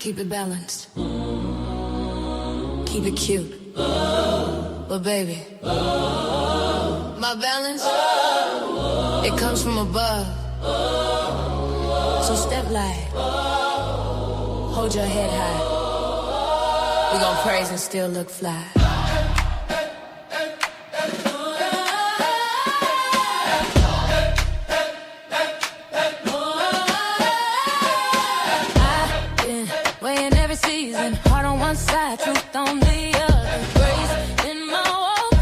Keep it balanced. Keep it cute. But baby, my balance, it comes from above. So step light. Hold your head high. We gon' praise and still look fly. Weighing every season, heart on one side, truth on the other. Grace in my walk,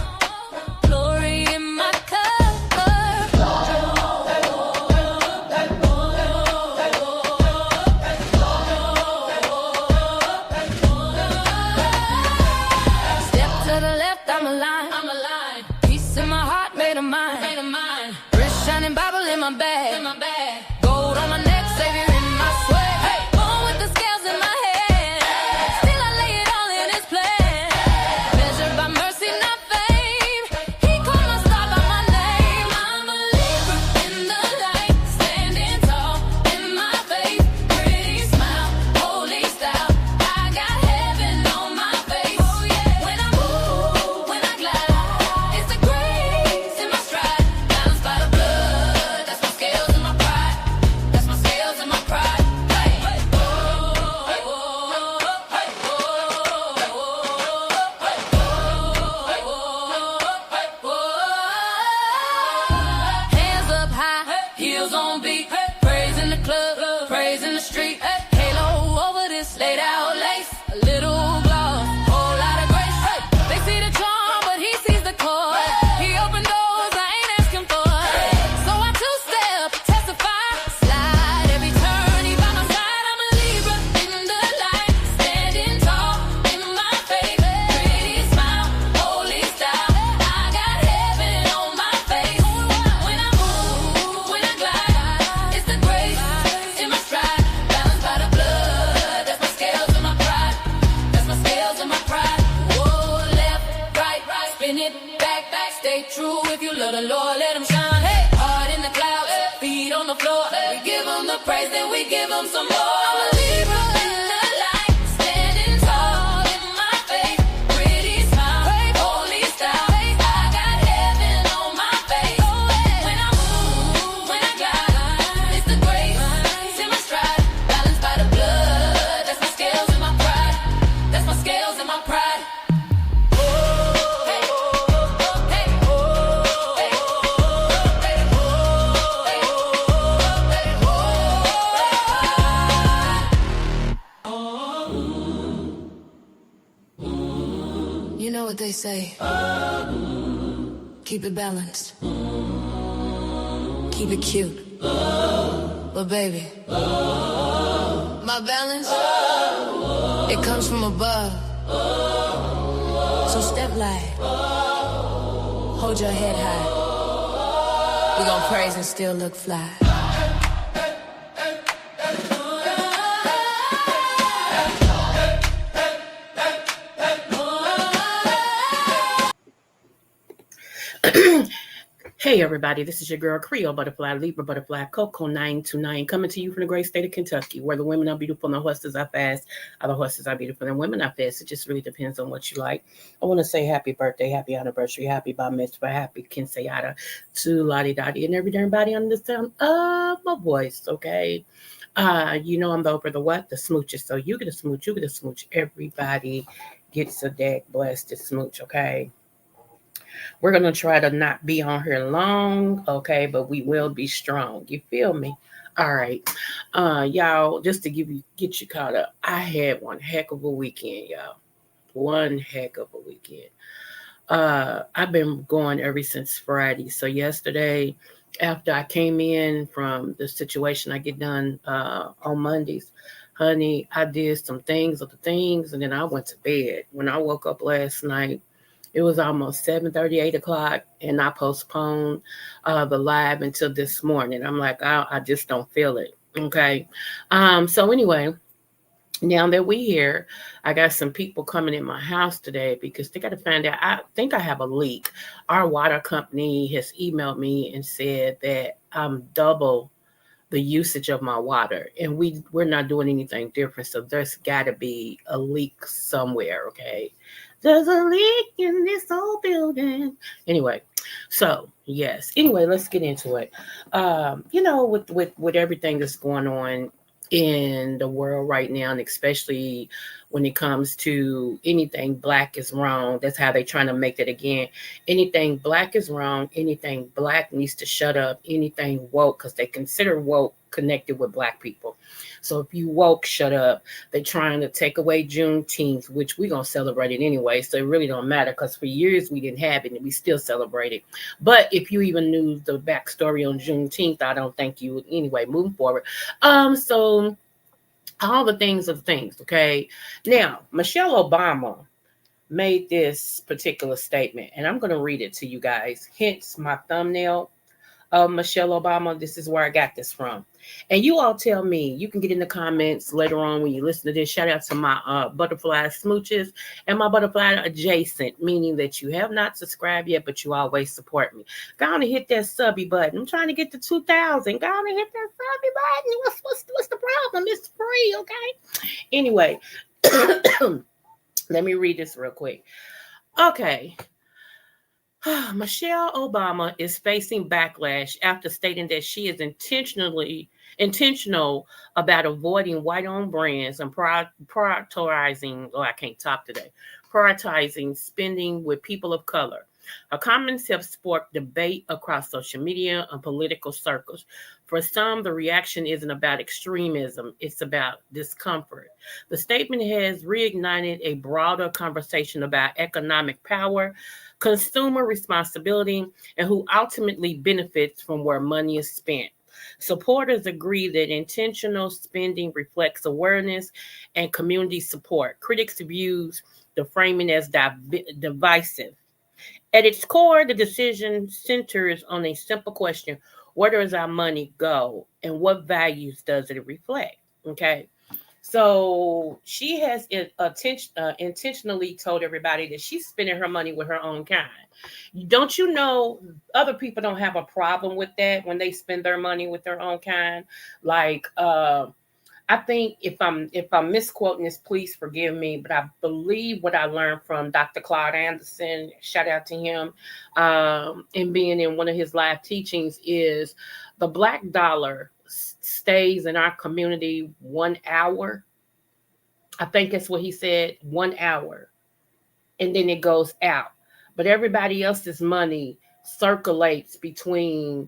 glory in my cover. Step to the left, I'm aligned. Peace in my heart, made of mine. Wrist shining, Bible in my bag. Gold on my neck, Savior in my swag. Hey, born with the scales in my head. Still I lay it all in His plan. Measured by mercy, not fame. He called my star by my name. I'm a Libra in the light, standing tall in my faith. Pretty smile, holy style. I got heaven on my face. Oh yeah. When I move, when I glide, it's the grace in my stride. Balanced by the blood, that's my scales and my pride. That's my scales and my pride. Hey, hey, oh, hey, oh, hey, oh, hands up high, heels on beat, praise in the club, praise in the street. Halo over this laid out lace, a little gloss, whole lot of grace. They see the charm, but He sees the core. He opened doors I ain't asking for. So I two-step, testify, slide every turn. He by my side. I'm a Libra in the light, standing tall in my faith. Pretty smile, holy style. I got heaven on my face. When I move, when I glide, it's the grace in my stride. Balanced by the blood, that's my scales and my pride. That's my scales and my pride. Whoa, left, right, spin it, back, stay true. If you love the Lord, let Him shine. Hey, heart in the clouds, feet on the floor. We give Him the praise, then we give Him some more. I'm a Libra in the light, standing tall in my faith. Pretty smile, holy style. I got heaven on my face. When I move, when I glide, it's the grace in my stride. Balanced by the blood, that's my scales and my pride. That's my scales and my pride. You know what they say. Keep it balanced. Keep it cute. But baby, my balance, it comes from above. So step light. Hold your head high. We gon' praise and still look fly. Hey everybody, this is your girl Creole Butterfly, Libra Butterfly, Coco 929, coming to you from the great state of Kentucky, where the women are beautiful and the horses are fast. Other horses are beautiful and women are fast. It just really depends on what you like. I want to say happy birthday, happy anniversary, happy bar mitzvah, happy quinceañera to Lottie Dottie and every darn body on the sound of my voice, okay? You know I'm the Oprah, the what? The smooches. So you get a smooch, you get a smooch. Everybody gets a dag blasted smooch, okay? We're going to try to not be on here long, okay, but we will be strong. You feel me? All right. Y'all, just to get you caught up, I had one heck of a weekend, y'all. One heck of a weekend. I've been going ever since Friday. So yesterday, after I came in from the situation I get done on Mondays, honey, I did some things, and then I went to bed. When I woke up last night, it was almost 7:30, 8 o'clock, and I postponed the live until this morning. I'm like, I just don't feel it, okay? So anyway, now that we here, I got some people coming in my house today because they got to find out. I think I have a leak. Our water company has emailed me and said that I'm double the usage of my water, and we're not doing anything different. So there's got to be a leak somewhere. Okay, there's a leak in this old building. Anyway, so yes. Anyway, let's get into it. With everything that's going on in the world right now, and especially when it comes to anything black is wrong. That's how they're trying to make it again. Anything black is wrong. Anything black needs to shut up. Anything woke, because they consider woke connected with black people. So if you woke, shut up. They're trying to take away Juneteenth, which we're going to celebrate it anyway. So it really don't matter, because for years we didn't have it and we still celebrate it. But if you even knew the backstory on Juneteenth, I don't think you would anyway, moving forward. So all the things of things, okay? Now, Michelle Obama made this particular statement, and I'm going to read it to you guys. Hence my thumbnail of Michelle Obama. This is where I got this from. And you all tell me, you can get in the comments later on when you listen to this. Shout out to my butterfly smooches and my butterfly adjacent, meaning that you have not subscribed yet, but you always support me. Go on and hit that subby button. I'm trying to get to 2,000. Go on and hit that subby button. What's the problem? It's free, okay? Anyway, let me read this real quick. Okay. Michelle Obama is facing backlash after stating that she is intentional about avoiding white-owned brands and prioritizing. Oh, I can't talk today. Prioritizing spending with people of color. Her comments have sparked debate across social media and political circles. For some, the reaction isn't about extremism, it's about discomfort. The statement has reignited a broader conversation about economic power, consumer responsibility, and who ultimately benefits from where money is spent. Supporters agree that intentional spending reflects awareness and community support. Critics views the framing as divisive. At its core, the decision centers on a simple question: where does our money go, and what values does it reflect? Okay. So she has intentionally told everybody that she's spending her money with her own kind. Don't you know other people don't have a problem with that when they spend their money with their own kind? Like, I think if I'm misquoting this, please forgive me, but I believe what I learned from Dr. Claude Anderson, shout out to him, and being in one of his live teachings, is the black dollar stays in our community 1 hour. I think that's what he said, 1 hour. And then it goes out. But everybody else's money circulates between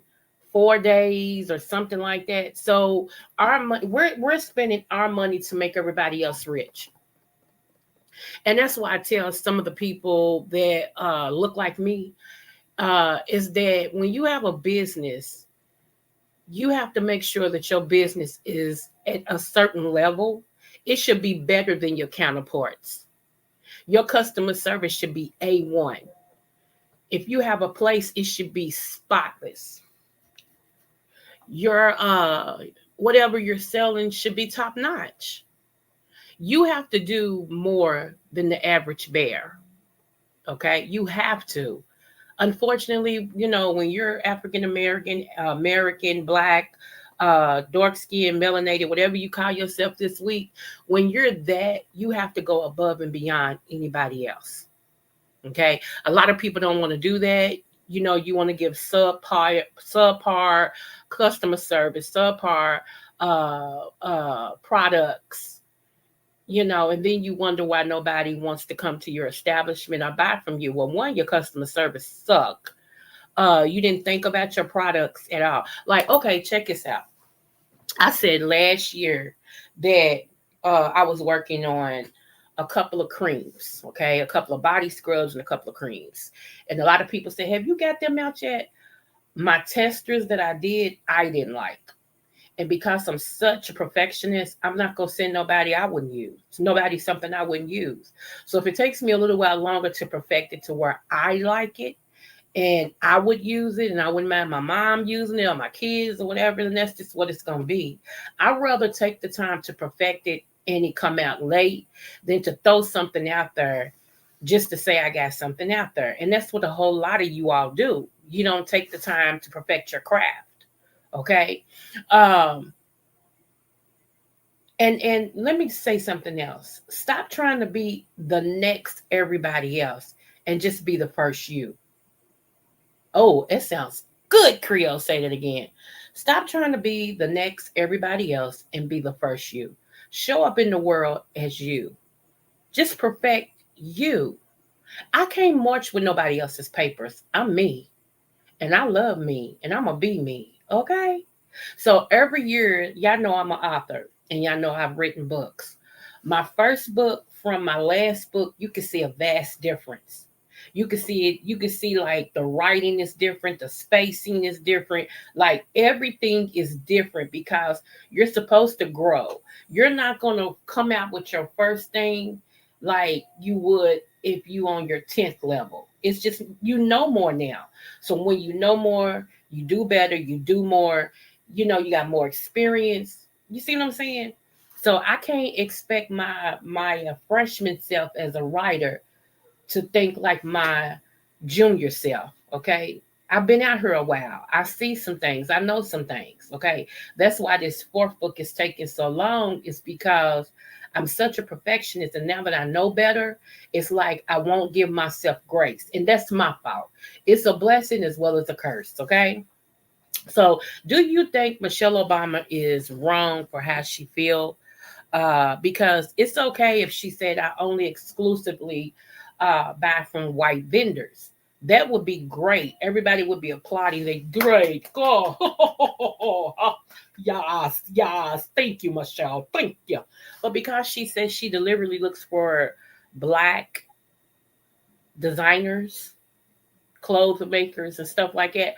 4 days or something like that. So our money, we're spending our money to make everybody else rich. And that's why I tell some of the people that look like me, is that when you have a business, you have to make sure that your business is at a certain level. It should be better than your counterparts. Your customer service should be A1. If you have a place, it should be spotless. Your whatever you're selling should be top notch. You have to do more than the average bear. Okay, you have to. Unfortunately, when you're African American, black, dark skin, melanated, whatever you call yourself this week, when you're that, you have to go above and beyond anybody else. Okay, a lot of people don't want to do that. You want to give subpar customer service, subpar products, and then you wonder why nobody wants to come to your establishment or buy from you. Well, one, your customer service sucked. You didn't think about your products at all. Like, okay, check this out. I said last year that I was working on a couple of creams, okay, a couple of body scrubs and a couple of creams. And a lot of people say, have you got them out yet? My testers that I didn't like. And because I'm such a perfectionist, I'm not going to send nobody I wouldn't use. Something I wouldn't use. So if it takes me a little while longer to perfect it to where I like it and I would use it and I wouldn't mind my mom using it or my kids or whatever, then that's just what it's going to be. I'd rather take the time to perfect it and it come out late than to throw something out there just to say I got something out there. And that's what a whole lot of you all do. You don't take the time to perfect your craft. Okay. Um, and let me say something else. Stop trying to be the next everybody else and just be the first you. Oh, it sounds good, Creole. Say that again. Stop trying to be the next everybody else and be the first you. Show up in the world as you. Just perfect you. I can't march with nobody else's papers. I'm me. And I love me. And I'm going to be me. Okay? So every year, y'all know I'm an author. And y'all know I've written books. My first book from my last book, you can see a vast difference. You can see it, you can see like the writing is different, the spacing is different, like everything is different because you're supposed to grow. You're not gonna come out with your first thing like you would if you on your 10th level. It's just you know more now. So when you know more, you do better, you do more, you got more experience. You see what I'm saying? So I can't expect my freshman self as a writer to think like my junior self. Okay. I've been out here a while. I see some things. I know some things. Okay. That's why this fourth book is taking so long, is because I'm such a perfectionist. And now that I know better, it's like I won't give myself grace. And that's my fault. It's a blessing as well as a curse. Okay. So do you think Michelle Obama is wrong for how she feels? Because it's okay if she said I only exclusively buy from white vendors. That would be great. Everybody would be applauding. They great. Go. Yes, yes. Thank you, Michelle. Thank you. But because she says she deliberately looks for black designers, clothes makers, and stuff like that,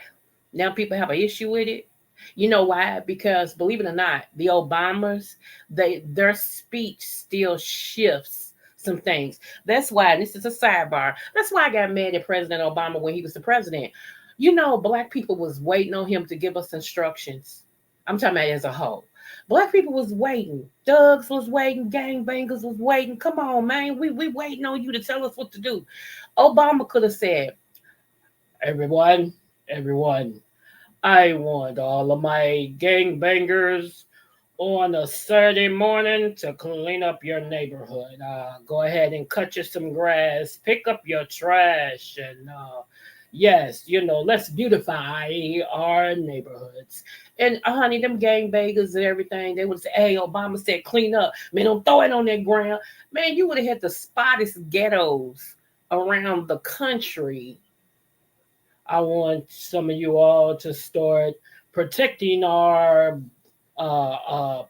now people have an issue with it. You know why? Because believe it or not, the Obamas, their speech still shifts some things. That's why, and this is a sidebar, that's why I got mad at President Obama when he was the president. Black people was waiting on him to give us instructions. I'm talking about as a whole. Black people was waiting. Thugs was waiting. Gangbangers was waiting. Come on, man. We waiting on you to tell us what to do. Obama could have said, everyone, everyone, I want all of my gangbangers on a Saturday morning to clean up your neighborhood. Go ahead and cut you some grass, pick up your trash, and yes, let's beautify our neighborhoods. And honey, them gangbangers and everything, they would say, "Hey, Obama said clean up. Man, don't throw it on that ground." Man, you would have had the spottest ghettos around the country. I want some of you all to start protecting our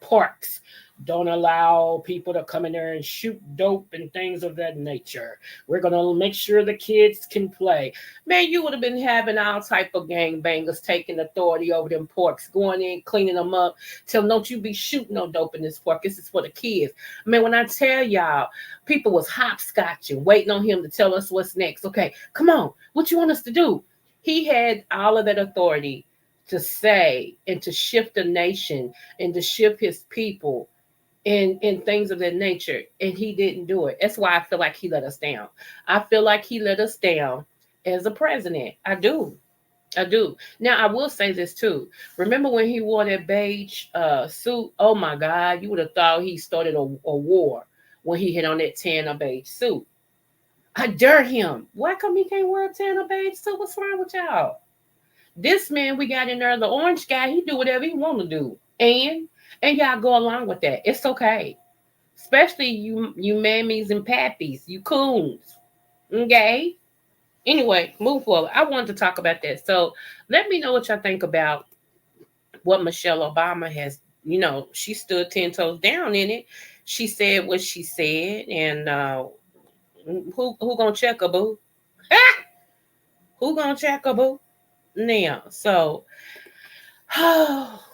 parks. Don't allow people to come in there and shoot dope and things of that nature. We're gonna make sure the kids can play. Man, you would have been having all type of gangbangers taking authority over them parks, going in, cleaning them up. Tell them, don't you be shooting no dope in this park. This is for the kids. Man, when I tell y'all, people was hopscotching, waiting on him to tell us what's next. Okay, come on. What you want us to do? He had all of that authority to say and to shift the nation and to shift his people and things of that nature. And he didn't do it. That's why I feel like he let us down. I feel like he let us down as a president. I do. I do. Now I will say this too. Remember when he wore that beige suit? Oh my God, you would have thought he started a war when he had on that tan or beige suit. I dare him. Why come he can't wear a tan or beige suit? What's wrong with y'all? This man we got in there, the orange guy, he do whatever he want to do, and y'all go along with that. It's okay, especially you mammies and pappies, you coons. Okay. Anyway, move forward. I wanted to talk about that. So let me know what y'all think about what Michelle Obama has. She stood 10 toes down in it. She said what she said, and who gonna check her, boo? Who gonna check her, boo? Now, so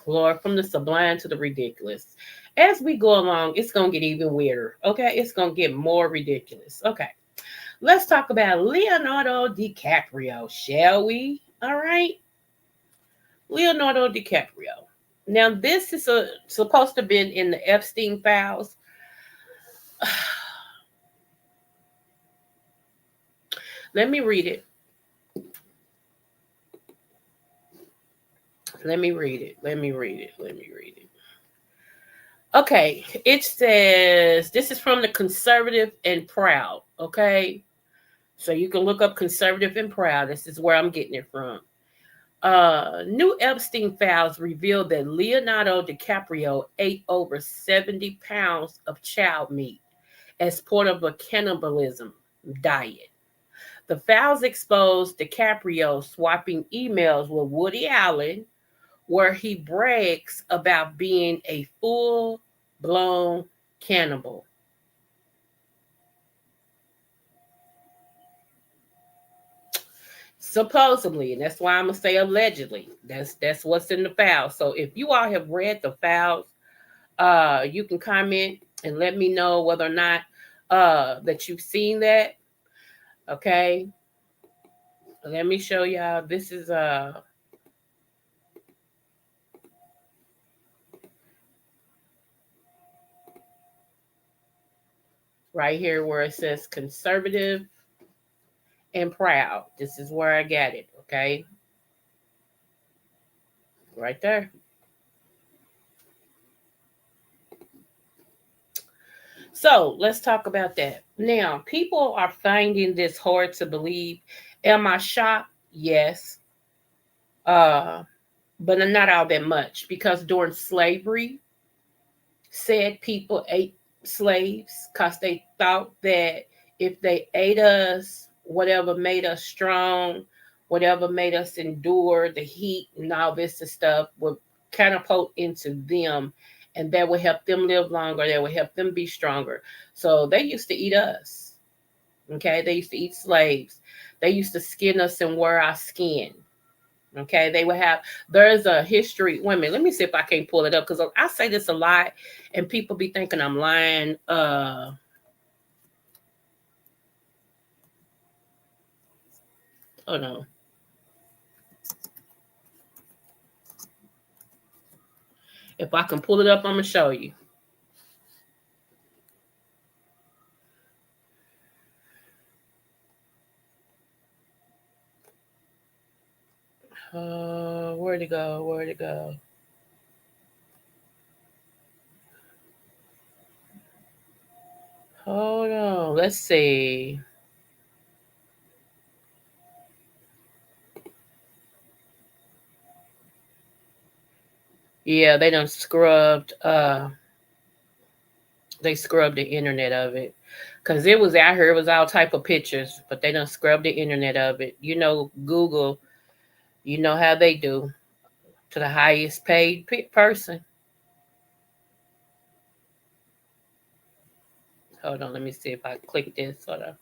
Lord, from the sublime to the ridiculous. As we go along, it's going to get even weirder. Okay. It's going to get more ridiculous. Okay. Let's talk about Leonardo DiCaprio, shall we? All right. Leonardo DiCaprio. Now, this is supposed to have been in the Epstein files. Let me read it. Let me read it. Okay, it says, this is from the Conservative and Proud. Okay, so you can look up Conservative and Proud. This is where I'm getting it from. New Epstein files revealed that Leonardo DiCaprio ate over 70 pounds of child meat as part of a cannibalism diet. The files exposed DiCaprio swapping emails with Woody Allen, where he brags about being a full-blown cannibal. Supposedly, and that's why I'm gonna say allegedly. That's what's in the files. So if you all have read the files, you can comment and let me know whether or not that you've seen that. Okay. Let me show y'all. This is right here where it says Conservative and Proud. This is where I got it. Okay. Right there. So let's talk about that. Now, people are finding this hard to believe. Am I shocked? Yes. But not all that much, because during slavery, said people ate slaves because they thought that if they ate us, whatever made us strong, whatever made us endure the heat and all this stuff would catapult into them, and that would help them live longer, that would help them be stronger. So they used to eat us. Okay, they used to eat slaves. They used to skin us and wear our skin. Okay, they would have, there's a history. Wait a minute, let me see if I can pull it up, because I say this a lot and people be thinking I'm lying. Oh no. If I can pull it up, I'm gonna show you. Where'd it go? Where'd it go? Hold on. Let's see. Yeah, they done scrubbed. They scrubbed the internet of it, because it was out here. It was all type of pictures, but they done scrubbed the internet of it. You know, Google. You know how they do to the highest paid person. Hold on, let me see if I click this. Hold on.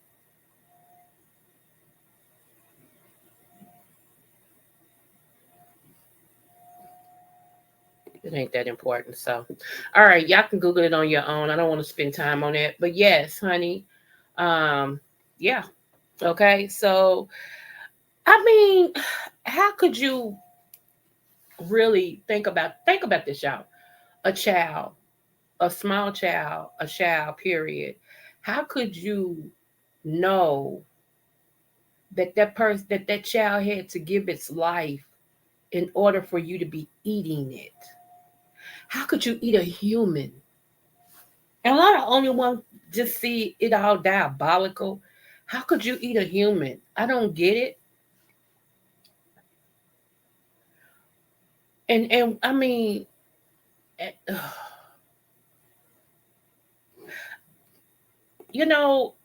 It ain't that important. So, all right, y'all can Google it on your own. I don't want to spend time on that. But yes, honey. Yeah. Okay. So, I mean, how could you really think about this, y'all? A child, a small child, a child, period. How could you know that that child had to give its life in order for you to be eating it? How could you eat a human? And a lot of only one just see it all diabolical. How could you eat a human? I don't get it. And I mean, you know,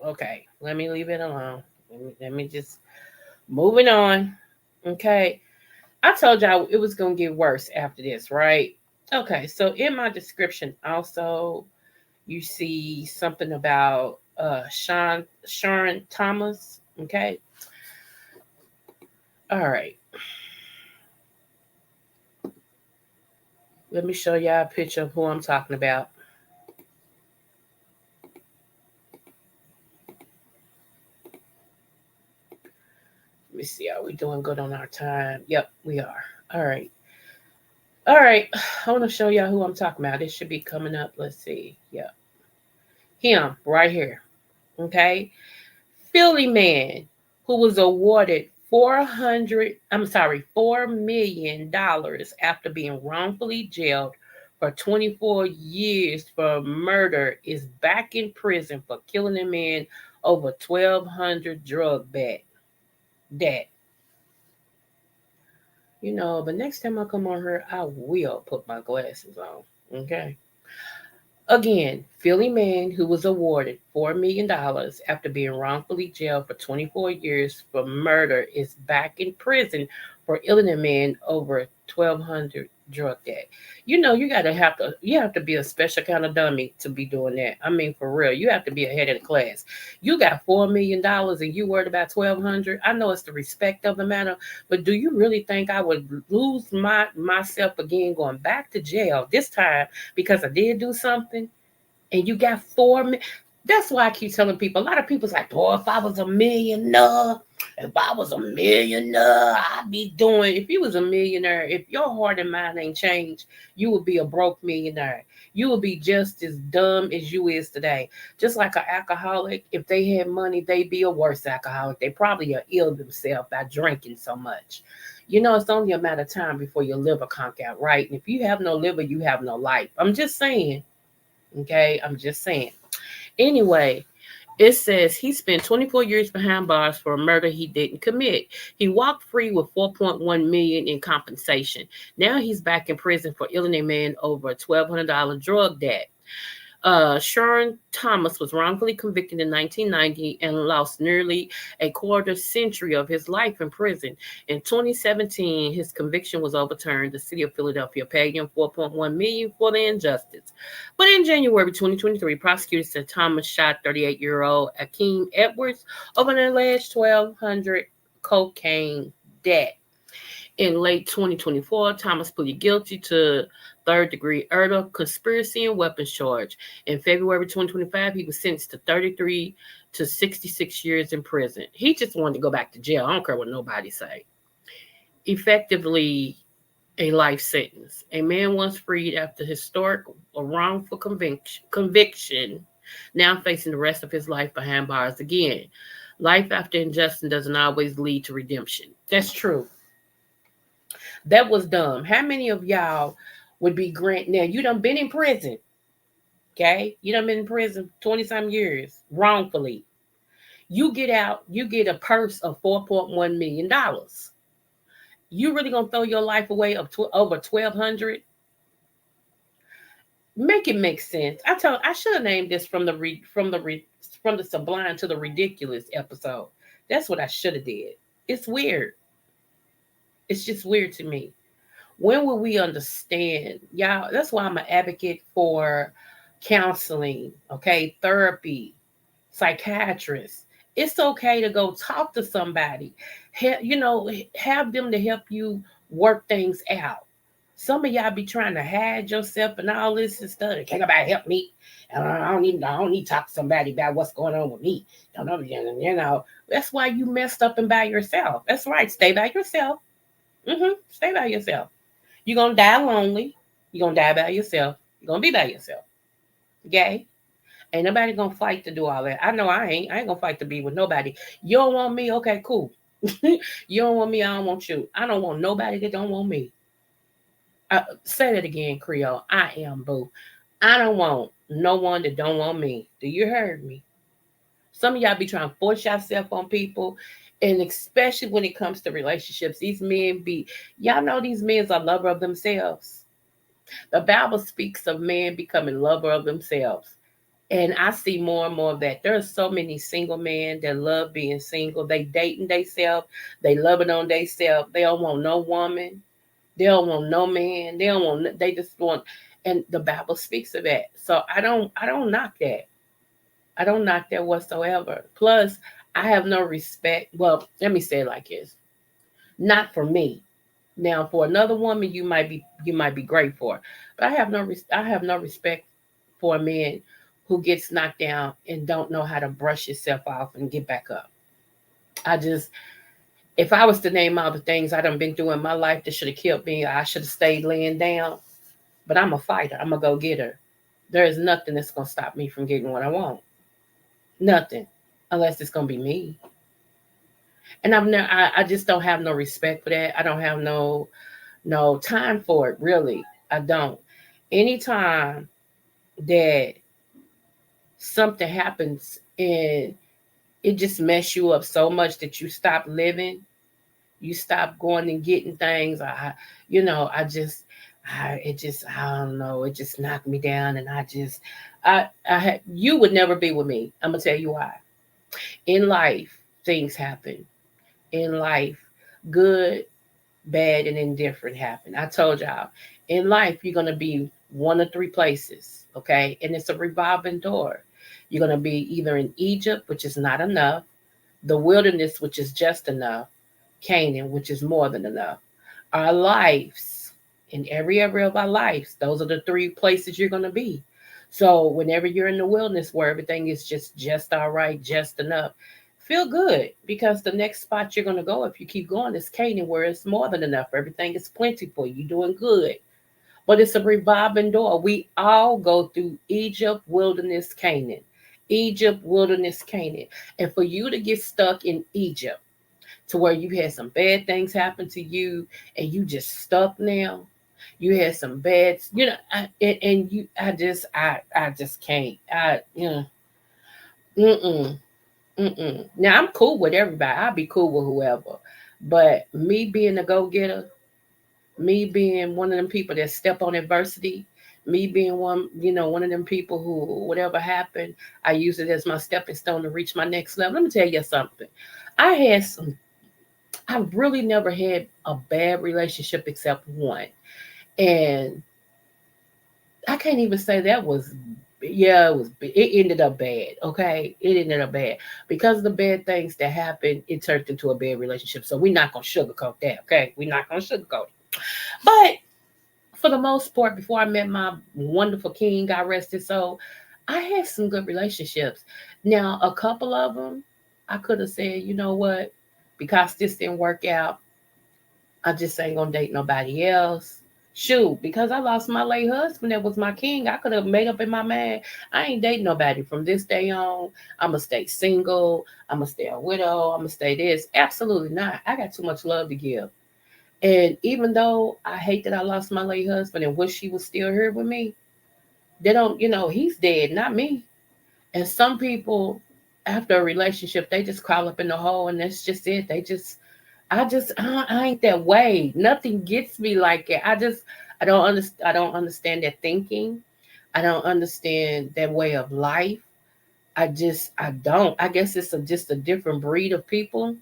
okay. Let me leave it alone. Let me just moving on. Okay. I told y'all it was gonna get worse after this, right? Okay, so in my description also you see something about Shaurn Thomas. Okay. All right. Let me show y'all a picture of who I'm talking about. Let me see. Are we doing good on our time? Yep, we are. All right. All right. I want to show y'all who I'm talking about. It should be coming up. Let's see. Yep. Him right here. Okay. Philly man who was awarded $4 million after being wrongfully jailed for 24 years for murder is back in prison for killing a man over 1,200 drug debt. But next time I come on here, I will put my glasses on. Okay. Again, Philly man who was awarded $4 million after being wrongfully jailed for 24 years for murder is back in prison for killing a man over 1,200 drug debt. You have to be a special kind of dummy to be doing that. I mean, for real, you have to be ahead of the class. You got $4 million and you worried about 1,200. I know it's the respect of the matter, but do you really think I would lose myself again going back to jail this time because I did do something? And you got 4 million. That's why I keep telling people. A lot of people's like, boy, if I was a millionaire, I'd be doing. If you was a millionaire, if your heart and mind ain't changed, you would be a broke millionaire. You would be just as dumb as you is today. Just like an alcoholic, if they had money, they'd be a worse alcoholic. They probably are ill themselves by drinking so much. It's only a matter of time before your liver conk out, right? And if you have no liver, you have no life. I'm just saying. Okay, I'm just saying. Anyway, it says he spent 24 years behind bars for a murder he didn't commit. He walked free with 4.1 million in compensation. Now he's back in prison for killing a man over a $1,200 drug debt. Shaurn Thomas was wrongfully convicted in 1990 and lost nearly a quarter century of his life in prison. In 2017, his conviction was overturned. The city of Philadelphia paid him $4.1 million for the injustice. But in January 2023, prosecutors said Thomas shot 38-year-old Akeem Edwards over an alleged 1,200 cocaine debt. In late 2024, Thomas pleaded guilty to third-degree murder, conspiracy, and weapons charge. In February 2025, he was sentenced to 33 to 66 years in prison. He just wanted to go back to jail. I don't care what nobody say. Effectively, a life sentence. A man once freed after historic or wrongful conviction, now facing the rest of his life behind bars again. Life after injustice doesn't always lead to redemption. That's true. That was dumb. How many of y'all would be granted? Now, you done been in prison, okay? You done been in prison 20-some years, wrongfully. You get out, you get a purse of $4.1 million. You really gonna throw your life away of over 1,200? Make it make sense. I should have named this from the sublime to the ridiculous episode. That's what I should have did. It's weird. It's just weird to me. When will we understand? Y'all, that's why I'm an advocate for counseling, okay? Therapy, psychiatrists. It's okay to go talk to somebody. Have them to help you work things out. Some of y'all be trying to hide yourself and all this and stuff. Can't nobody help me. I don't need to talk to somebody about what's going on with me. That's why you messed up and by yourself. That's right. Stay by yourself. Stay by yourself. You're going to die lonely. You're going to die by yourself. You're going to be by yourself. Okay? Ain't nobody going to fight to do all that. I know I ain't. I ain't going to fight to be with nobody. You don't want me? Okay, cool. You don't want me? I don't want you. I don't want nobody that don't want me. Say that again, Creole. I am, boo. I don't want no one that don't want me. Do you hear me? Some of y'all be trying to force yourself on people. And especially when it comes to relationships, these men y'all know these men are lover of themselves. The Bible speaks of men becoming lover of themselves. And I see more and more of that. There are so many single men that love being single. They dating themselves. They loving on themselves. They don't want no woman. They don't want no man. They just want, and the Bible speaks of that. So I don't knock that. I don't knock that whatsoever. Plus, I have no respect. Well, let me say it like this. Not for me. Now, for another woman, you might be great for. But I have no respect for a man who gets knocked down and don't know how to brush yourself off and get back up. If I was to name all the things I done been through in my life that should have killed me, I should have stayed laying down. But I'm a fighter. I'm a go-getter. There is nothing that's going to stop me from getting what I want. Nothing. Unless it's going to be me. And I just don't have no respect for that. I don't have no time for it, really. I don't. Anytime that something happens and it just mess you up so much that you stop living, you stop going and getting things. I just, I don't know. It just knocked me down, and you would never be with me. I'm gonna tell you why. In life, things happen. In life, good, bad, and indifferent happen. I told y'all, in life, you're gonna be one of three places, okay? And it's a revolving door. You're gonna be either in Egypt, which is not enough, the wilderness, which is just enough, Canaan, which is more than enough. Our lives, in every area of our lives, those are the three places you're gonna be. So whenever you're in the wilderness where everything is just all right, just enough, feel good because the next spot you're gonna go if you keep going is Canaan, where it's more than enough. Everything is plenty for you. You're doing good. But it's a revolving door. We all go through Egypt, wilderness, Canaan. Egypt, wilderness, Canaan. And for you to get stuck in Egypt to where you had some bad things happen to you and you just stuck now, you had some bad, I just can't. Mm-mm, mm-mm. Now I'm cool with everybody. I'll be cool with whoever. But me being a go-getter, me being one of them people that step on adversity, me being one of them people who, whatever happened, I use it as my stepping stone to reach my next level. Let me tell you something. I had some, I've really never had a bad relationship except one. And I can't even say that was, yeah, it ended up bad. Okay. It ended up bad because of the bad things that happened. It turned into a bad relationship. So we're not going to sugarcoat that. Okay. We're not going to sugarcoat it. But for the most part, before I met my wonderful king, God rest his soul, I had some good relationships. Now, a couple of them, I could have said, you know what, because this didn't work out, I just ain't gonna date nobody else. Shoot, because I lost my late husband that was my king, I could have made up in my mind, I ain't dating nobody from this day on. I'm gonna stay single. I'm gonna stay a widow. I'm gonna stay this. Absolutely not. I got too much love to give. And even though I hate that I lost my late husband and wish he was still here with me, they don't, he's dead, not me. And some people, after a relationship, they just crawl up in the hole and that's just it. I ain't that way. Nothing gets me like it. I don't understand that thinking. I don't understand that way of life. I don't. I guess it's just a different breed of people.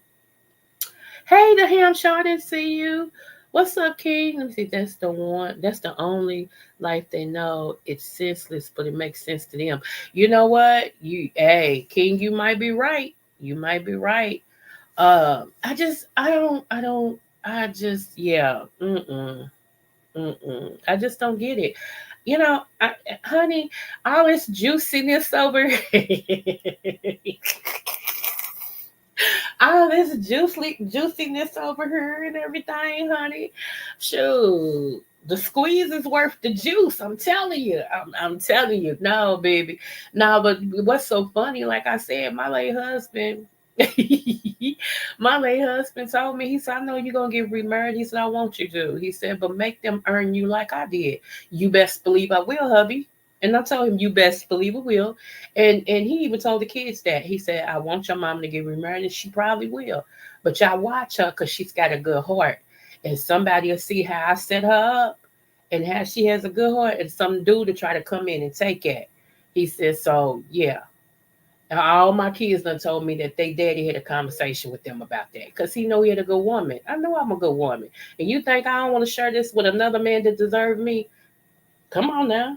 Hey, the ham show, I didn't see you. What's up, King? Let me see. That's the one. That's the only life they know. It's senseless, but it makes sense to them. You know what? Hey, King, you might be right. You might be right. I just, yeah. I just don't get it. Honey, all this juiciness over all this juiciness over here and everything, honey. Shoot. The squeeze is worth the juice. I'm telling you. I'm telling you. No, baby. No, but what's so funny, like I said, my late husband, my late husband told me, he said, I know you're going to get remarried. He said, I want you to. He said, but make them earn you like I did. You best believe I will, hubby. And I told him, you best believe it will. And he even told the kids that. He said, I want your mom to get remarried, and she probably will. But y'all watch her because she's got a good heart. And somebody will see how I set her up and how she has a good heart, and some dude to try to come in and take it. He said, so yeah. And all my kids done told me that they daddy had a conversation with them about that because he know he had a good woman. I know I'm a good woman. And you think I don't want to share this with another man that deserves me? Come on now.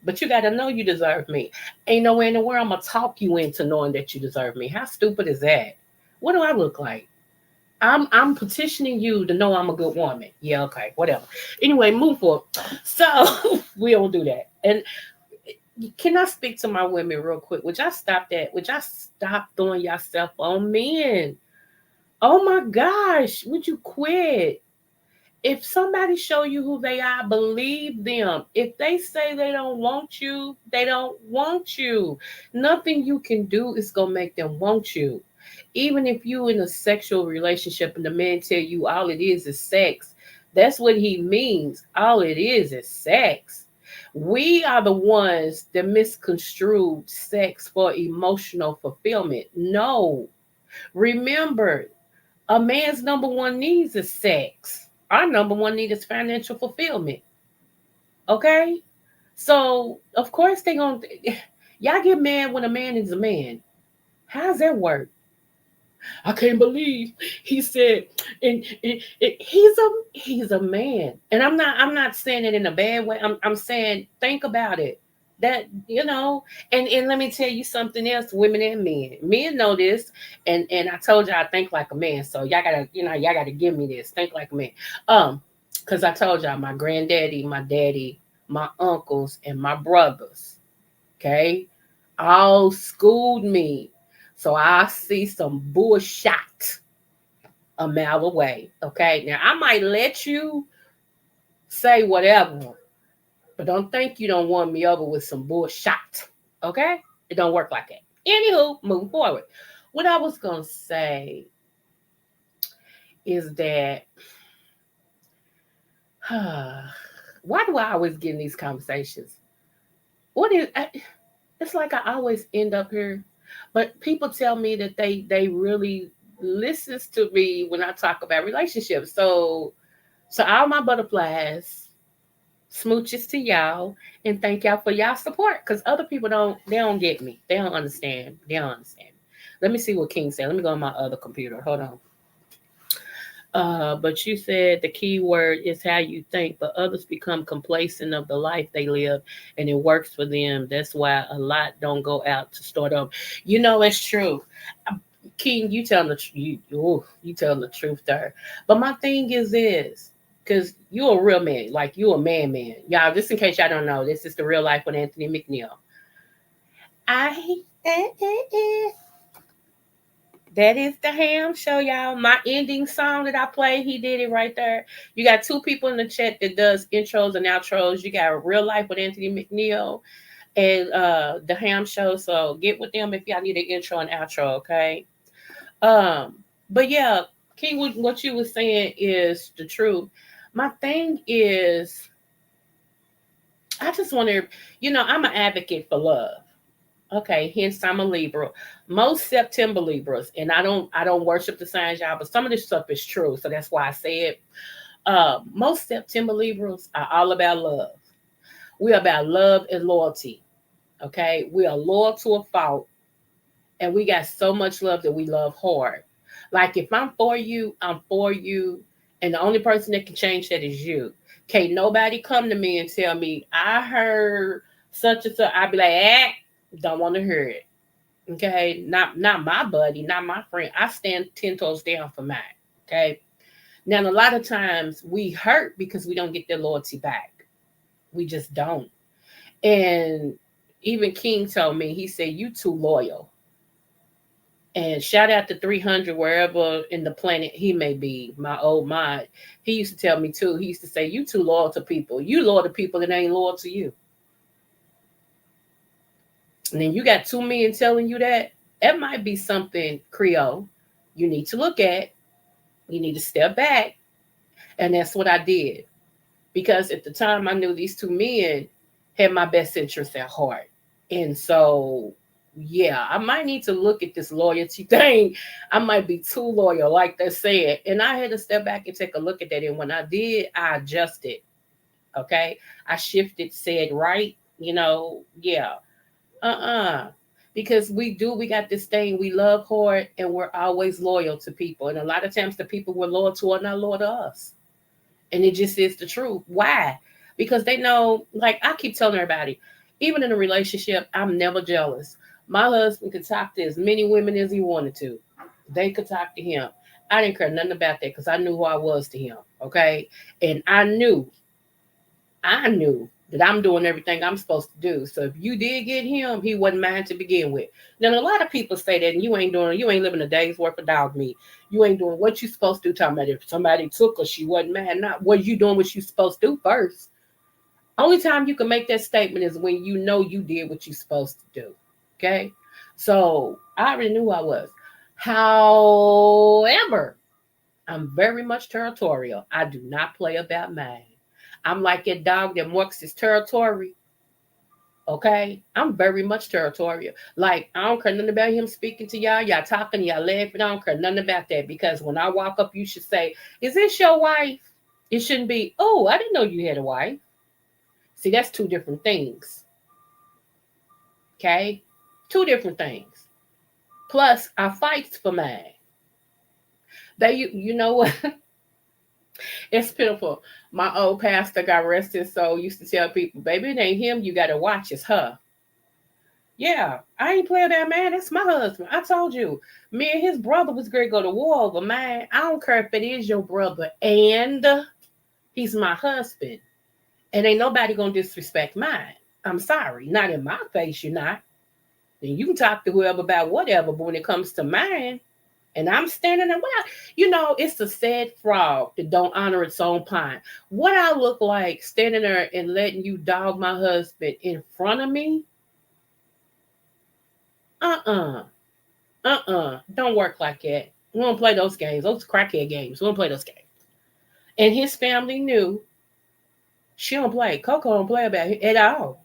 But you got to know you deserve me. Ain't nowhere in the world I'm going to talk you into knowing that you deserve me. How stupid is that? What do I look like? I'm petitioning you to know I'm a good woman. Yeah, okay, whatever. Anyway, move forward. So we don't do that. And can I speak to my women real quick? Would y'all stop that? Would y'all stop throwing yourself on men? Oh my gosh, would you quit? If somebody show you who they are, believe them. If they say they don't want you, they don't want you. Nothing you can do is gonna make them want you. Even if you in a sexual relationship and the man tell you all it is sex, that's what he means. All it is sex. We are the ones that misconstrued sex for emotional fulfillment. No. Remember, a man's number one needs is sex. Our number one need is financial fulfillment. Okay? So of course they gonna y'all get mad when a man is a man. How does that work? I can't believe he said, and he's a man, and I'm not saying it in a bad way. I'm saying think about it. That and let me tell you something else, women and men know this, and I told you I think like a man, so y'all gotta give me this, think like a man, because I told y'all my granddaddy, my daddy, my uncles, and my brothers, okay, all schooled me. So I see some bullshit a mile away. Okay. Now I might let you say whatever, but don't think you don't want me over with some bullshit. Okay? It don't work like that. Anywho, moving forward. What I was gonna say is that why do I always get in these conversations? It's like I always end up here, but people tell me that they really listens to me when I talk about relationships. So all my butterflies, smooches to y'all, and thank y'all for y'all support. Because other people don't get me. They don't understand. They don't understand. Let me see what King said. Let me go on my other computer. Hold on. But you said the key word is how you think, but others become complacent of the life they live and it works for them. That's why a lot don't go out to start up. It's true. King, you telling the you telling the truth there. But my thing is this, because you're a real man, like you a man. Y'all, just in case y'all don't know, this is the real life with Anthony McNeil. I That is the ham show, y'all. My ending song that I play, he did it right there. You got two people in the chat that does intros and outros. You got Real Life with Anthony McNeil and the ham show. So get with them if y'all need an intro and outro, okay? Um, but yeah, King, what you were saying is the truth. My thing is, I just wonder, I'm an advocate for love. Okay, hence I'm a Libra. Most September Libras, and I don't worship the signs, y'all, but some of this stuff is true, so that's why I say it. Most September Libras are all about love. We're about love and loyalty. Okay, we are loyal to a fault, and we got so much love that we love hard. Like if I'm for you, I'm for you, and the only person that can change that is you. Can't nobody come to me and tell me I heard such and such. I'd be like, don't want to hear it. Okay, not my buddy, not my friend. I stand 10 toes down for mine. Okay. Now a lot of times we hurt because we don't get their loyalty back. We just don't. And even King told me, he said, you too loyal. And shout out to 300 wherever in the planet he may be, my old mind. He used to tell me too. He used to say, you too loyal to people. You loyal to people that ain't loyal to you. And then you got 2 men telling you that. That might be something, Creole, you need to look at. You need to step back. And that's what I did. Because at the time I knew these 2 men had my best interest at heart. And so, yeah, I might need to look at this loyalty thing. I might be too loyal, like they said. And I had to step back and take a look at that. And when I did, I adjusted. Okay. I shifted, said right, yeah. Because we got this thing, we love hard and we're always loyal to people. And a lot of times the people we're loyal to are not loyal to us. And it just is the truth. Why? Because they know, like I keep telling everybody, even in a relationship, I'm never jealous. My husband could talk to as many women as he wanted to. They could talk to him. I didn't care nothing about that because I knew who I was to him. Okay. And I knew that I'm doing everything I'm supposed to do. So if you did get him, he wasn't mine to begin with. Now a lot of people say that, and you ain't living a day's worth of dog meat. You ain't doing what you supposed to do. Talking about if somebody took her, she wasn't mad. Not what you doing what you supposed to do first. Only time you can make that statement is when you know you did what you supposed to do. Okay. So I already knew who I was. However, I'm very much territorial. I do not play about mine. I'm like a dog that marks his territory. Okay, I'm very much territorial. Like, I don't care nothing about him speaking to y'all. Y'all talking, y'all laughing. I don't care nothing about that, because when I walk up, you should say, "Is this your wife?" It shouldn't be, "Oh, I didn't know you had a wife." See, that's two different things. Okay, two different things. Plus, I fight for mine. You know what? It's pitiful. My old pastor, got rested, so used to tell people, "Baby, it ain't him you got to watch, it's her." Yeah, I ain't playing that man. That's my husband. I told you, me and his brother was going to go to war over mine. I don't care if it is your brother, and he's my husband. And ain't nobody going to disrespect mine. I'm sorry. Not in my face, you're not. Then you can talk to whoever about whatever, but when it comes to mine, and I'm standing there, it's a sad frog that don't honor its own pine. What I look like standing there and letting you dog my husband in front of me? Uh-uh. Don't work like that. We don't play those games. Those crackhead games. We don't play those games. And his family knew. She don't play. Coco don't play about it at all.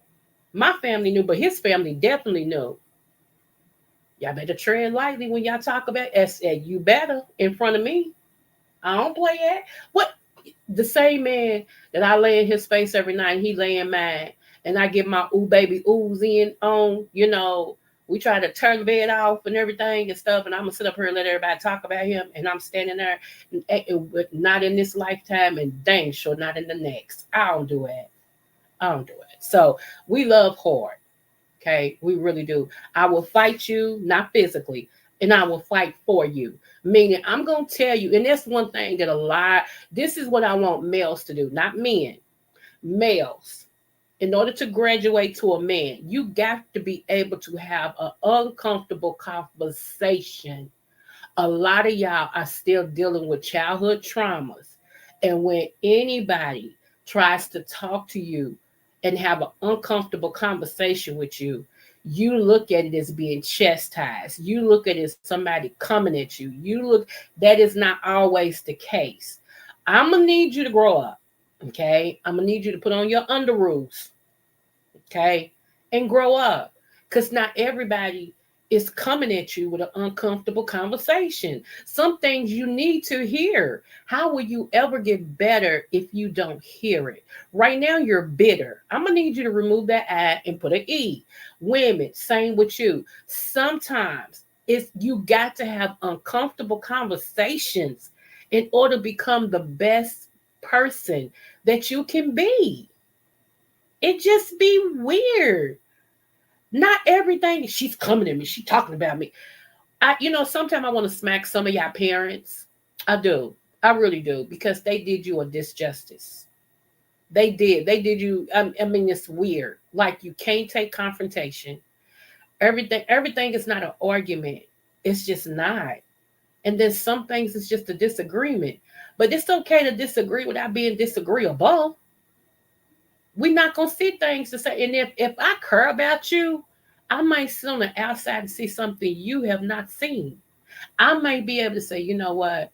My family knew, but his family definitely knew. Y'all better tread lightly when y'all talk about it. You better in front of me. I don't play that. What? The same man that I lay in his face every night, he lay in mine. And I get my ooh baby oohs in on, we try to turn the bed off and everything and stuff. And I'm going to sit up here and let everybody talk about him. And I'm standing there, not in this lifetime, and dang sure not in the next. I don't do it. So we love hard. Okay, we really do. I will fight you, not physically, and I will fight for you. Meaning, I'm going to tell you, and that's one thing this is what I want males to do, not men. Males, in order to graduate to a man, you got to be able to have an uncomfortable conversation. A lot of y'all are still dealing with childhood traumas. And when anybody tries to talk to you and have an uncomfortable conversation with you, you look at it as being chastised. You look at it as somebody coming at you. That is not always the case. I'm going to need you to grow up. Okay. I'm going to need you to put on your underoos. Okay. And grow up. Because not everybody is coming at you with an uncomfortable conversation. Some things you need to hear. How will you ever get better if you don't hear it? Right now, you're bitter. I'm going to need you to remove that I and put an E. Women, same with you. Sometimes you got to have uncomfortable conversations in order to become the best person that you can be. It just be weird. Not everything, she's coming at me, she's talking about me. Sometimes I want to smack some of y'all parents. I do. I really do, because they did you a disjustice. They did you. I mean, it's weird. Like, you can't take confrontation. Everything is not an argument. It's just not. And then some things it's just a disagreement. But it's okay to disagree without being disagreeable. We're not going to see things to say. And if I care about you, I might sit on the outside and see something you have not seen. I might be able to say, you know what?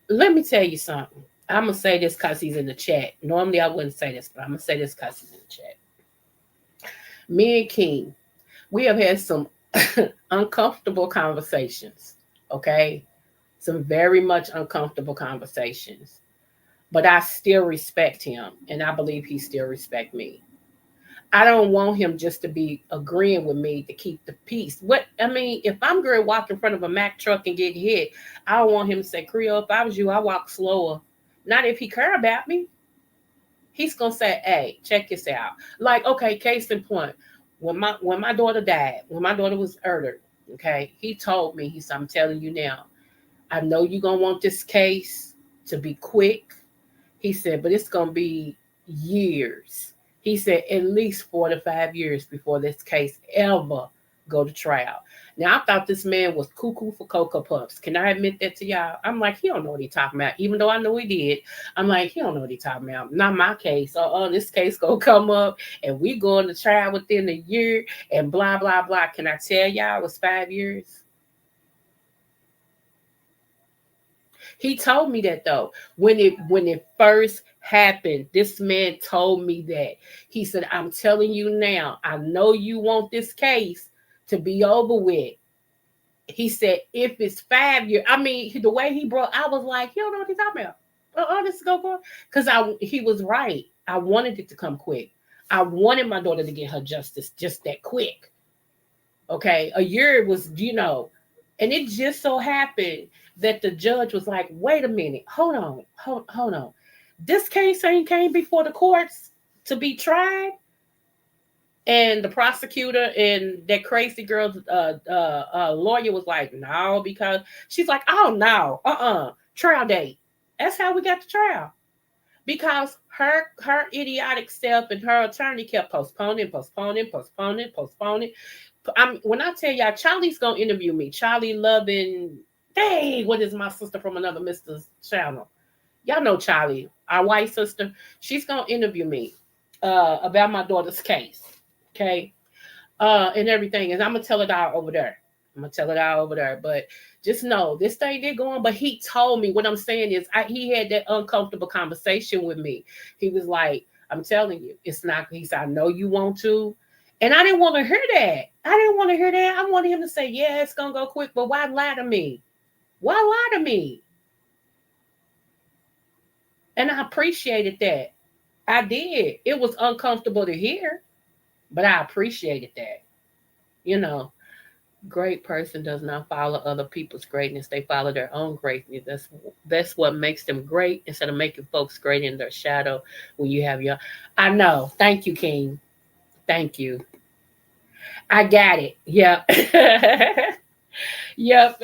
Let me tell you something. I'm going to say this because he's in the chat. Normally I wouldn't say this, but I'm going to say this because he's in the chat. Me and King, we have had some uncomfortable conversations. Okay? Some very much uncomfortable conversations. But I still respect him, and I believe he still respects me. I don't want him just to be agreeing with me to keep the peace. If I'm going to walk in front of a Mack truck and get hit, I don't want him to say, "Creole, if I was you, I walk slower." Not if he care about me. He's going to say, "Hey, check this out." Like, okay, case in point, when my daughter died, when my daughter was murdered, okay, he told me, he said, "I'm telling you now, I know you're going to want this case to be quick." He said, "But it's going to be years." He said, "At least 4 to 5 years before this case ever go to trial." Now, I thought this man was cuckoo for Cocoa Puffs. Can I admit that to y'all? I'm like, he don't know what he talking about. Even though I know he did. I'm like, he don't know what he talking about. Not my case. This case going to come up and we going to trial within a year and blah, blah, blah. Can I tell y'all it was 5 years? He told me that though. When it first happened, this man told me that. He said, I'm telling you now, I know you want this case to be over with. He said, if it's 5 years, I mean, the way he brought, I was like, you don't know what he's talking about. This is go for, because he was right. I wanted it to come quick. I wanted my daughter to get her justice just that quick. Okay, a year was, and it just so happened that the judge was like, wait a minute, hold on. This case ain't came before the courts to be tried. And the prosecutor and that crazy girl's lawyer was like, no, because she's like, oh no, trial date. That's how we got the trial. Because her idiotic self and her attorney kept postponing. When I tell y'all, Charlie's gonna interview me. Charlie Loving, dang, what is my sister from another Mr. channel? Y'all know Charlie, our white sister. She's gonna interview me about my daughter's case. Okay. And everything. And I'm gonna tell it all over there. But just know this thing did go on. But he told me, what I'm saying is he had that uncomfortable conversation with me. He was like, I'm telling you, it's not. He said, I know you want to. And I didn't want to hear that. I wanted him to say, yeah, it's gonna go quick, but why lie to me? And I appreciated that. I did. It was uncomfortable to hear, but I appreciated that. Great person does not follow other people's greatness. They follow their own greatness. That's what makes them great, instead of making folks great in their shadow. When you have I know. Thank you, King. Thank you. I got it. Yep. Yep.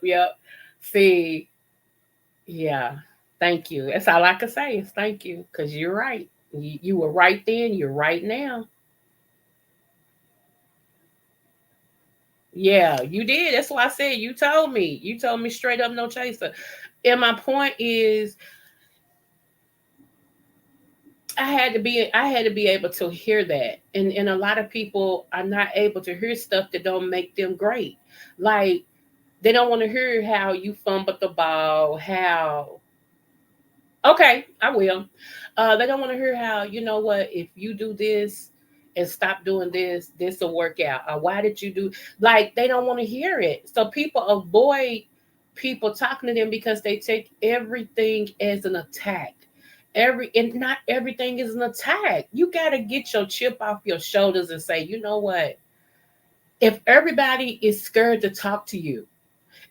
Yep. See, yeah. Thank you. That's all I can say is thank you, because you're right. You were right then. You're right now. Yeah, you did. That's why I said you told me. You told me straight up, no chaser. And my point is, I had to be able to hear that. And a lot of people are not able to hear stuff that don't make them great. Like, they don't want to hear how you fumbled the ball, how okay, I will. They don't want to hear how, you know what, if you do this and stop doing this will work out. Or why did you do, like, they don't want to hear it. So people avoid people talking to them because they take everything as an attack. And not everything is an attack. You gotta get your chip off your shoulders and say, you know what? If everybody is scared to talk to you,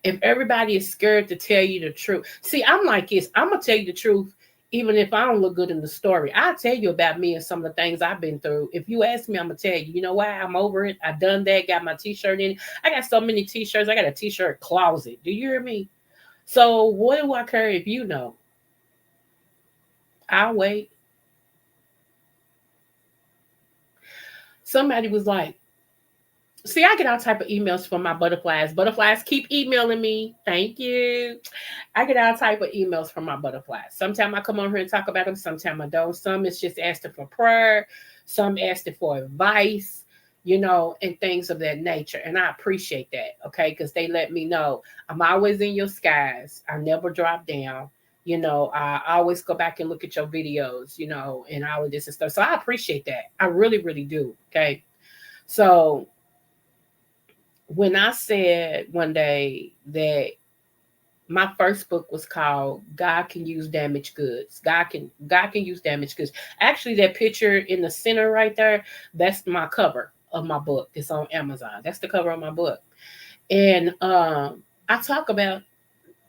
if everybody is scared to tell you the truth. See, I'm like this. I'm going to tell you the truth, even if I don't look good in the story. I'll tell you about me and some of the things I've been through. If you ask me, I'm going to tell you, you know why? I'm over it. I done that, got my t-shirt in. I got so many t-shirts. I got a t-shirt closet. Do you hear me? So what do I care if you know? I'll wait. Somebody was like, see, I get all type of emails from my butterflies. Butterflies, keep emailing me. Thank you. I get all type of emails from my butterflies. Sometimes I come on here and talk about them. Sometimes I don't. Some it's just asking for prayer. Some asking for advice, and things of that nature. And I appreciate that, okay? Because they let me know I'm always in your skies. I never drop down. I always go back and look at your videos, and all of this and stuff. So I appreciate that. I really, really do, okay? So when I said one day that my first book was called God Can Use Damaged Goods. God can use damaged goods. Actually, that picture in the center right there, that's my cover of my book. It's on Amazon. That's the cover of my book. And I talk about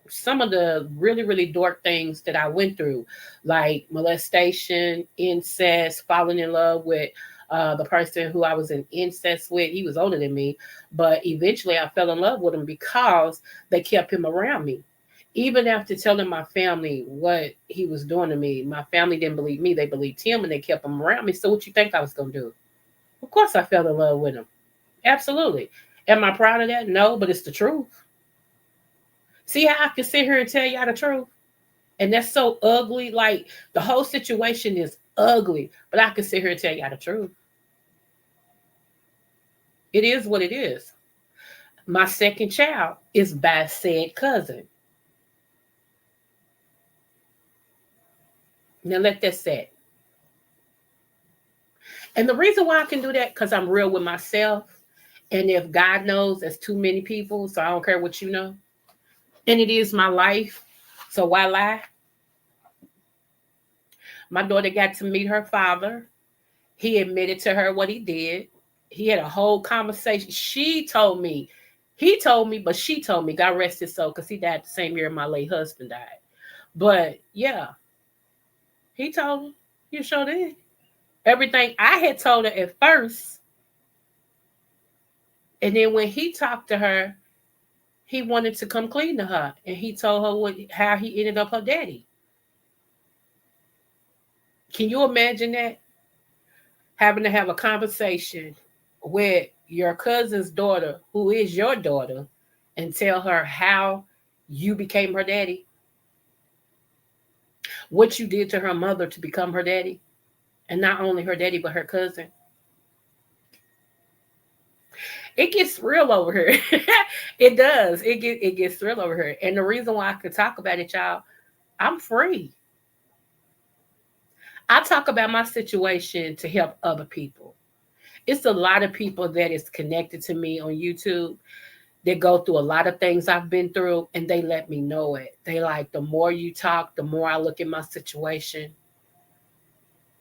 some of the really, really dark things that I went through, like molestation, incest, falling in love with the person who I was in incest with. He was older than me, but eventually I fell in love with him because they kept him around me. Even after telling my family what he was doing to me, my family didn't believe me. They believed him, and they kept him around me. So what you think I was going to do? Of course I fell in love with him. Absolutely. Am I proud of that? No, but it's the truth. See how I can sit here and tell y'all the truth? And that's so ugly. Like, the whole situation is ugly, but I can sit here and tell y'all the truth. It is what it is. My second child is by said cousin. Now let that set. And the reason why I can do that, because I'm real with myself. And if God knows there's too many people, so I don't care what you know. And it is my life. So why lie? My daughter got to meet her father. He admitted to her what he did. He had a whole conversation. She told me, he told me, but she told me, God rest his soul, because he died the same year my late husband died. But yeah, he told her, you sure did. Everything I had told her at first. And then when he talked to her, he wanted to come clean to her. And he told her how he ended up her daddy. Can you imagine that? Having to have a conversation with your cousin's daughter, who is your daughter, and tell her how you became her daddy, what you did to her mother to become her daddy, and not only her daddy, but her cousin. It gets real over here. It does. It gets real over here. And the reason why I could talk about it, y'all, I'm free. I talk about my situation to help other people. It's a lot of people that is connected to me on YouTube. They go through a lot of things I've been through, and they let me know it. They like, the more you talk, the more I look at my situation.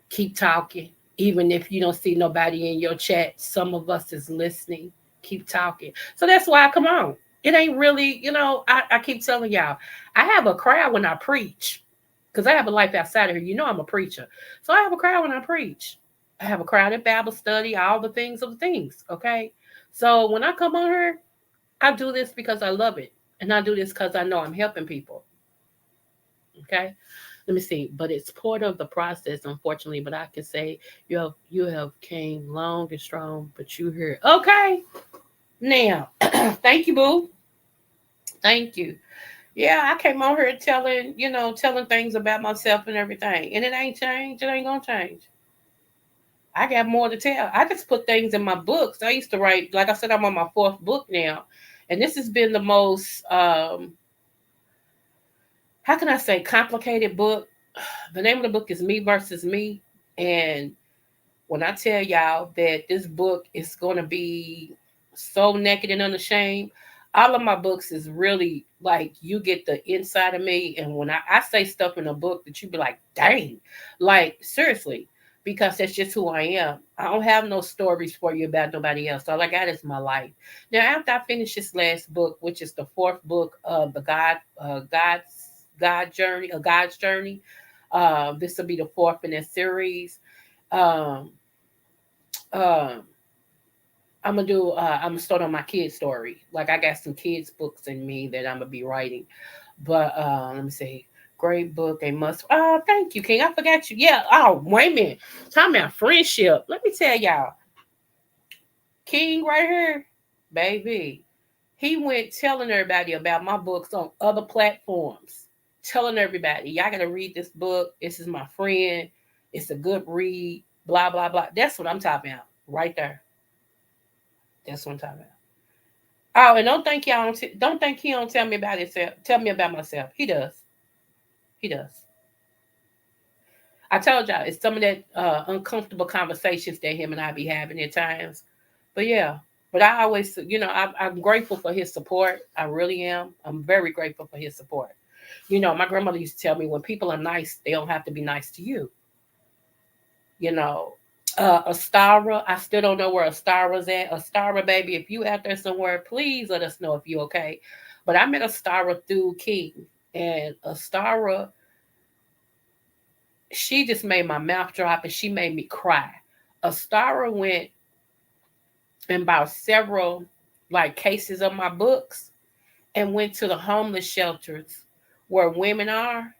Keep talking. Even if you don't see nobody in your chat, some of us is listening. Keep talking. So that's why I come on. It ain't really, I keep telling y'all, I have a crowd when I preach, because I have a life outside of here. You know I'm a preacher. So I have a crowd when I preach. I have a crowd at Bible study, all the things of the things, okay? So when I come on here, I do this because I love it. And I do this because I know I'm helping people. Okay? Let me see. But it's part of the process, unfortunately. But I can say you have came long and strong, but you here. Okay. Now, thank you, boo. Thank you. Yeah, I came on here telling things about myself and everything. And it ain't changed. It ain't gonna change. I got more to tell. I just put things in my books. I used to write, like I said, I'm on my fourth book now. And this has been the most, how can I say, complicated book. The name of the book is Me Versus Me. And when I tell y'all that this book is going to be so naked and unashamed, all of my books is really like, you get the inside of me. And when I say stuff in a book that you be like, dang, like seriously, because that's just who I am. I don't have no stories for you about nobody else. All I got is my life. Now, after I finish this last book, which is the fourth book of the God's Journey, this will be the fourth in that series. Um, um, I'm gonna start on my kids' story. Like I got some kids' books in me that I'm gonna be writing. But let me see. Great book, a must. Oh, thank you, King. I forgot you. Yeah. Oh, wait a minute. Talking about friendship. Let me tell y'all. King right here, baby. He went telling everybody about my books on other platforms. Telling everybody, y'all gotta read this book. This is my friend. It's a good read. Blah blah blah. That's what I'm talking about. Right there. That's what I'm talking about. Oh, and don't think he don't tell me about himself. Tell me about myself. He does. He does. I told y'all it's some of that uncomfortable conversations that him and I be having at times. But yeah, but I always, I'm grateful for his support. I really am. I'm very grateful for his support. My grandmother used to tell me, when people are nice, they don't have to be nice to you. You know, Astara, I still don't know where Astara's at. Astara, baby, if you out there somewhere, please let us know if you okay. But I met Astara through King, and Astara, she just made my mouth drop and she made me cry. Astara went and bought several like cases of my books and went to the homeless shelters where women are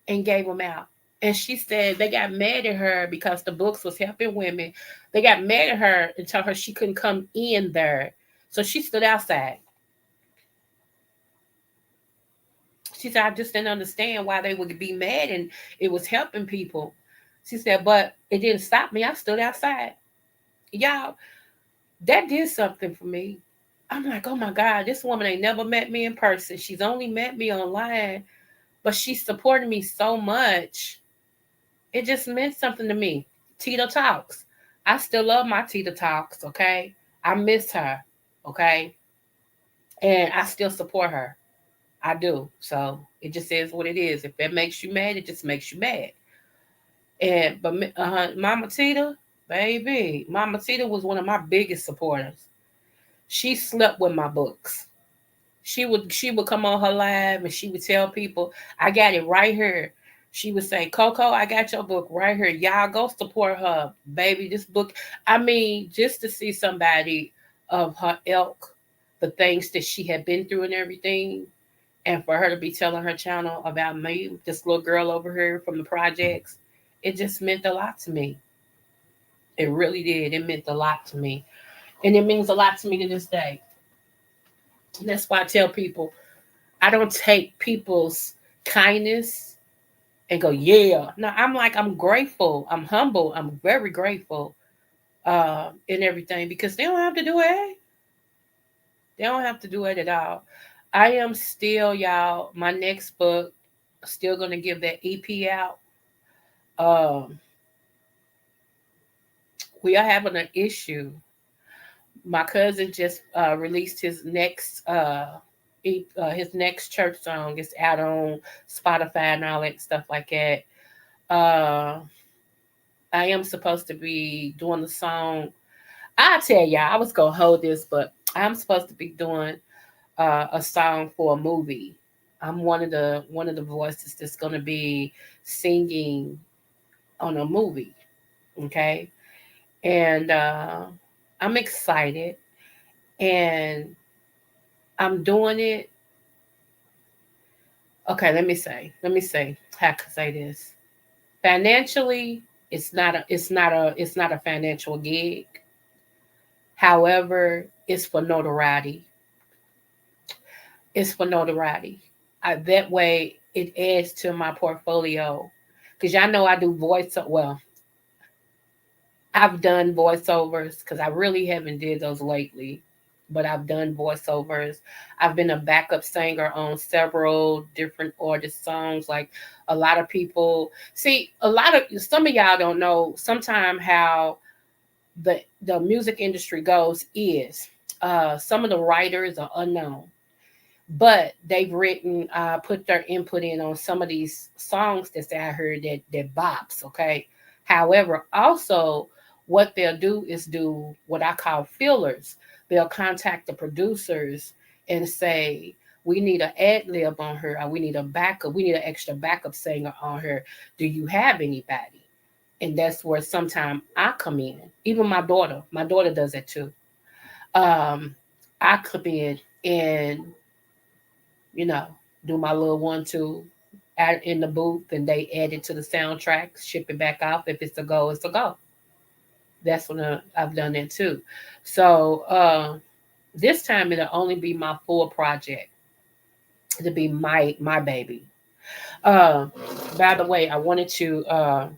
and gave them out. And she said they got mad at her because the books was helping women. They got mad at her and told her she couldn't come in there. So she stood outside. She said, I just didn't understand why they would be mad, and it was helping people. She said, but it didn't stop me. I stood outside. Y'all, that did something for me. I'm like, oh my God, this woman ain't never met me in person. She's only met me online, but she supported me so much. It just meant something to me. Tita Talks. I still love my Tita Talks, okay? I miss her, okay? And I still support her. I do. So it just is what it is. If that makes you mad, it just makes you mad. And but Mama Tita, baby, Mama Tita was one of my biggest supporters. She slept with my books. She would come on her live and she would tell people, I got it right here. She would say, Coco, I got your book right here. Y'all go support her, baby. This book, I mean, just to see somebody of her ilk, the things that she had been through and everything, and for her to be telling her channel about me, this little girl over here from the projects, it just meant a lot to me. It really did. It meant a lot to me. And it means a lot to me to this day. And that's why I tell people I don't take people's kindness and go, yeah. No, I'm like, I'm grateful. I'm humble. I'm very grateful in everything because they don't have to do it. They don't have to do it at all. I am still, y'all, my next book, still going to give that EP out. Um, we are having an issue. My cousin just released his next church song. It's out on Spotify and all that stuff like that. Uh, I am supposed to be doing the song. I tell y'all, I was gonna hold this, but I'm supposed to be doing a song for a movie. I'm one of the voices that's gonna be singing on a movie. Okay, and I'm excited, and I'm doing it. Okay, let me say how can I say this? Financially, it's not a financial gig. However, it's for notoriety. It's for notoriety. That way, it adds to my portfolio. Because y'all know I do voice. Well, I've done voiceovers because I really haven't did those lately. But I've done voiceovers. I've been a backup singer on several different artist songs. Like a lot of people see, some of y'all don't know sometimes how the music industry goes is some of the writers are unknown, but they've written put their input in on some of these songs that's out here that bops. Okay, however, also what they'll do is do what I call fillers. They'll contact the producers and say, we need an ad lib on her, or we need a backup, we need an extra backup singer on her. Do you have anybody? And that's where sometimes I come in. Even my daughter does it too. um I come in and you know, do my little 1 2 add in the booth, and they add it to the soundtrack, ship it back off. If it's a go, it's a go. That's when I've done that too. So this time it'll only be my full project. It'll be my baby. Uh, by the way, I wanted to.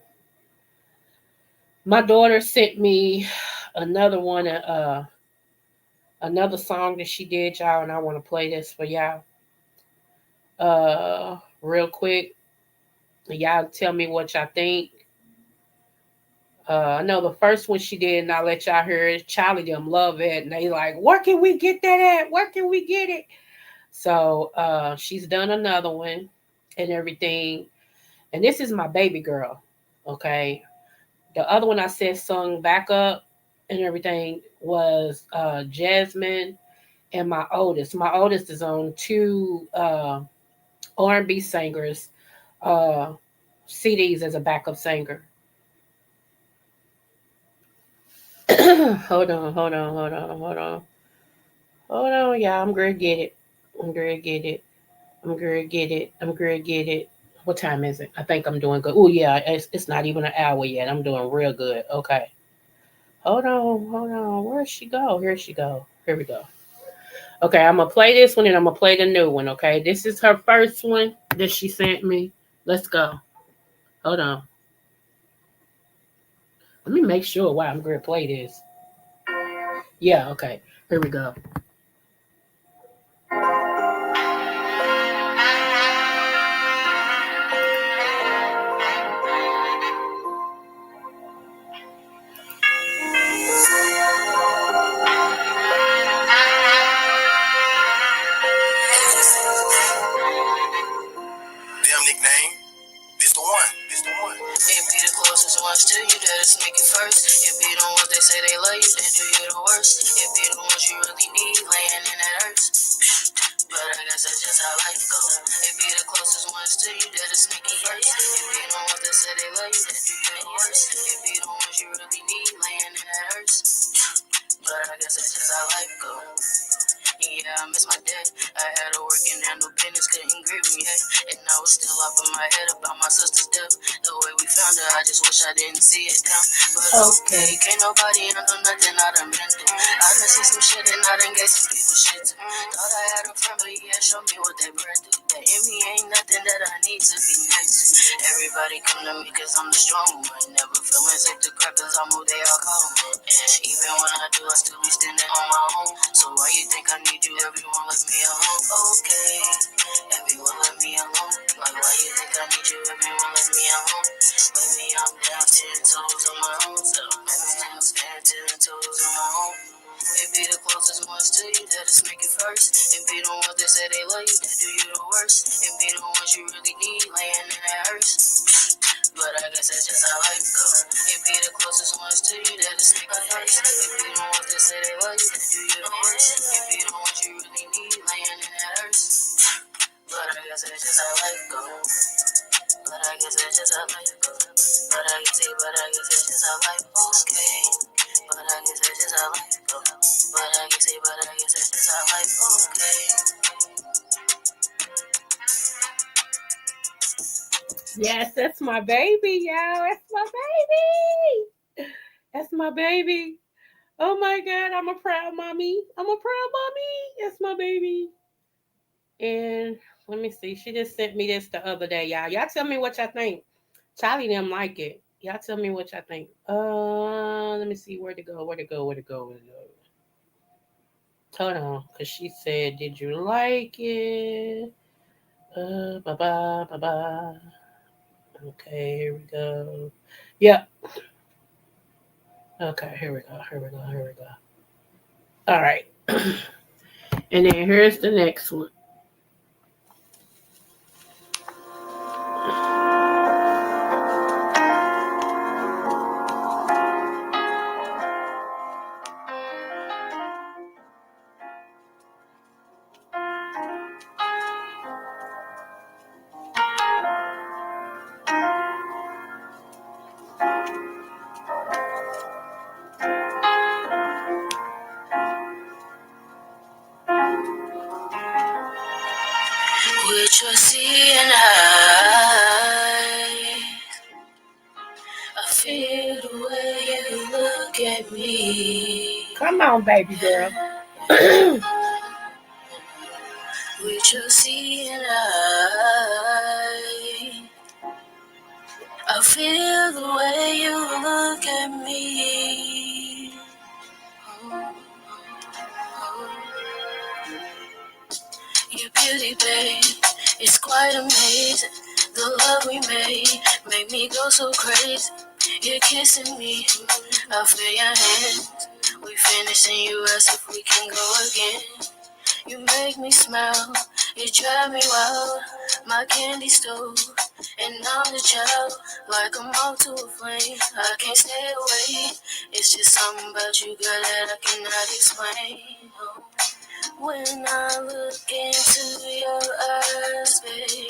My daughter sent me another one, another song that she did, y'all, and I want to play this for y'all. Real quick, y'all tell me what y'all think. I know the first one she did, and I'll let y'all hear it. Charlie them love it, and they like, where can we get that at? Where can we get it? So she's done another one and everything. And this is my baby girl. Okay. The other one I said sung back up and everything was Jasmine and my oldest. My oldest is on two R&B singers uh, CDs as a backup singer. Hold on, hold on, hold on, hold on. Hold on, y'all. I'm gonna get it. I'm gonna get it. I'm gonna get it. I'm gonna get it. What time is it? I think I'm doing good. Oh yeah, it's not even an hour yet. I'm doing real good. Okay. Hold on, hold on. Where'd she go? Here she go. Here we go. Okay, I'm gonna play this one and I'm gonna play the new one. Okay, this is her first one that she sent me. Let's go. Hold on. Let me make sure why I'm gonna play this. Yeah. Okay. Here we go. they love you, they do you the worst. It be the ones you really need, laying in that earth. But I guess that's just how life goes. It be the closest ones to you that'll sneak you first. It be the ones that say they love you, that do you the worst. It be the ones you really need, laying in that earth. But I guess that's just how life goes. Yeah, I miss my dad. I had to work and handle business, couldn't grieve me, hey. And I was still up in my head about my sister's death. The way we found her, I just wish I didn't see it come. But okay, can't nobody handle nothing, I done been through. I done seen some shit and I done gave some people shit too. Thought I had a friend, but yeah, show me what they burned through. That in me ain't nothing that I need to be next to. Everybody come to me cause I'm the strong one. Never feeling safe to cry cause I move, they all call me. And even when I do, I still be standing on my own. So why you think I need you? Everyone let me alone. Okay, everyone let me alone. Like why you think I need you? Everyone let me alone. Lately I'm down 10 toes on my own. So maybe I'm standing 10 toes on my own. It be the closest ones to you that'll make you first. It be the ones that say they love you that do you the worst. It be the ones you really need laying in that earth. But I guess that's just how life goes. It be the closest ones to you that'll make you first. It be the ones that say they love you that do you the worst. It be the ones you really need laying in that earth. But I guess that's just how life goes. But I guess that's just how life goes. But I guess that's just how life goes. Okay. But I guess that's just how life goes. But I guess that's just how life goes. Okay. Yes, that's my baby, y'all. That's my baby. That's my baby. Oh my God, I'm a proud mommy. I'm a proud mommy. That's my baby. And let me see. She just sent me this the other day, y'all. Y'all tell me what y'all think. Charlie didn't like it. Y'all tell me what y'all think. Let me see where to go. Hold on, because she said, "Did you like it?" Bye bye, bye bye. Okay, here we go. Yep. Okay, here we go. All right. And then here's the next one. With your seeing eyes, I feel the way you look at me. Come on, baby girl. With your seeing eyes, I feel the way you look at me. Your beauty, babe, it's quite amazing. The love we made me go so crazy. You're kissing me, I feel your hands. We finish and you ask if we can go again. You make me smile, you drive me wild. My candy stove, and I'm the child. Like a moth to a flame, I can't stay away. It's just something about you, girl, that I cannot explain. Oh. When I look into your eyes, baby,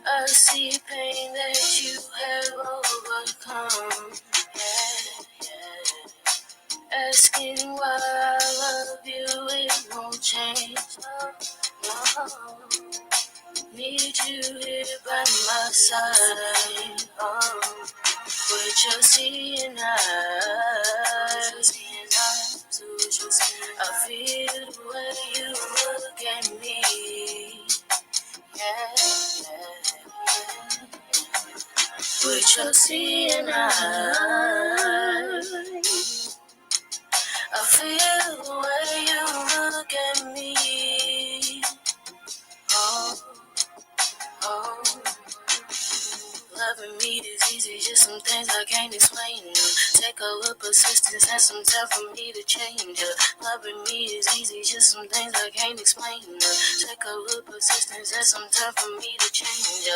I see pain that you have overcome. Yeah. Asking why I love you, it won't change. No. Need you here by my side. With your seeing eyes, I feel the way you look at me. Yeah. With your seeing eyes, I feel the way you look at me. Oh. Loving me is easy, just some things I can't explain. Take a little persistence and some time for me to change. Loving me is easy, just some things I can't explain. Take a little persistence and some time for me to change.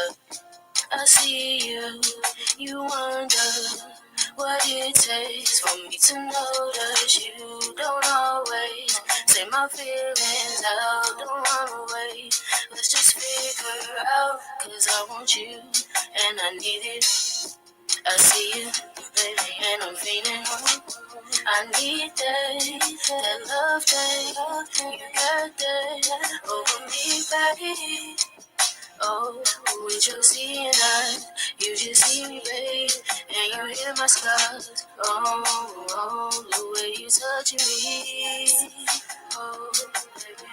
I see you, you wonder what it takes for me to notice you don't always say my feelings out, don't run away. Let's just figure out, cause I want you and I need it. I see you, baby, and I'm feeling. I need that love thing. You got that over me, baby. Oh, with your seeing eyes, you just see me, babe, and you hear my scars. Oh, the way you touch me. Oh, baby,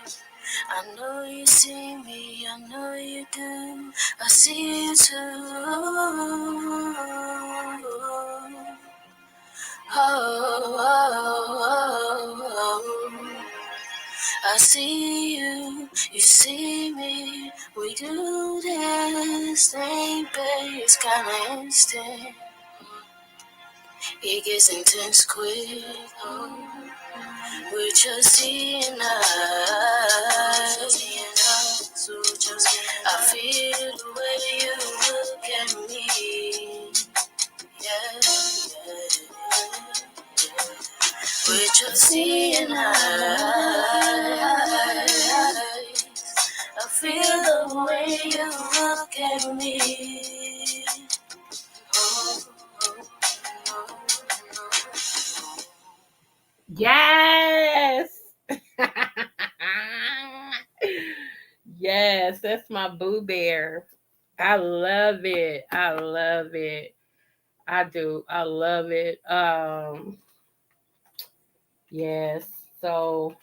I know you see me, I know you do. I see you too. Oh. I see you, you see me. We do this thing, babe. It's kinda instant. It gets intense quick. With your seeing eyes. I feel the way you look at me. Yeah. With your seeing eyes, I feel the way you look at me. Yes. Yes, that's my Boo Bear. I love it. I love it. I do. I love it. Yes. So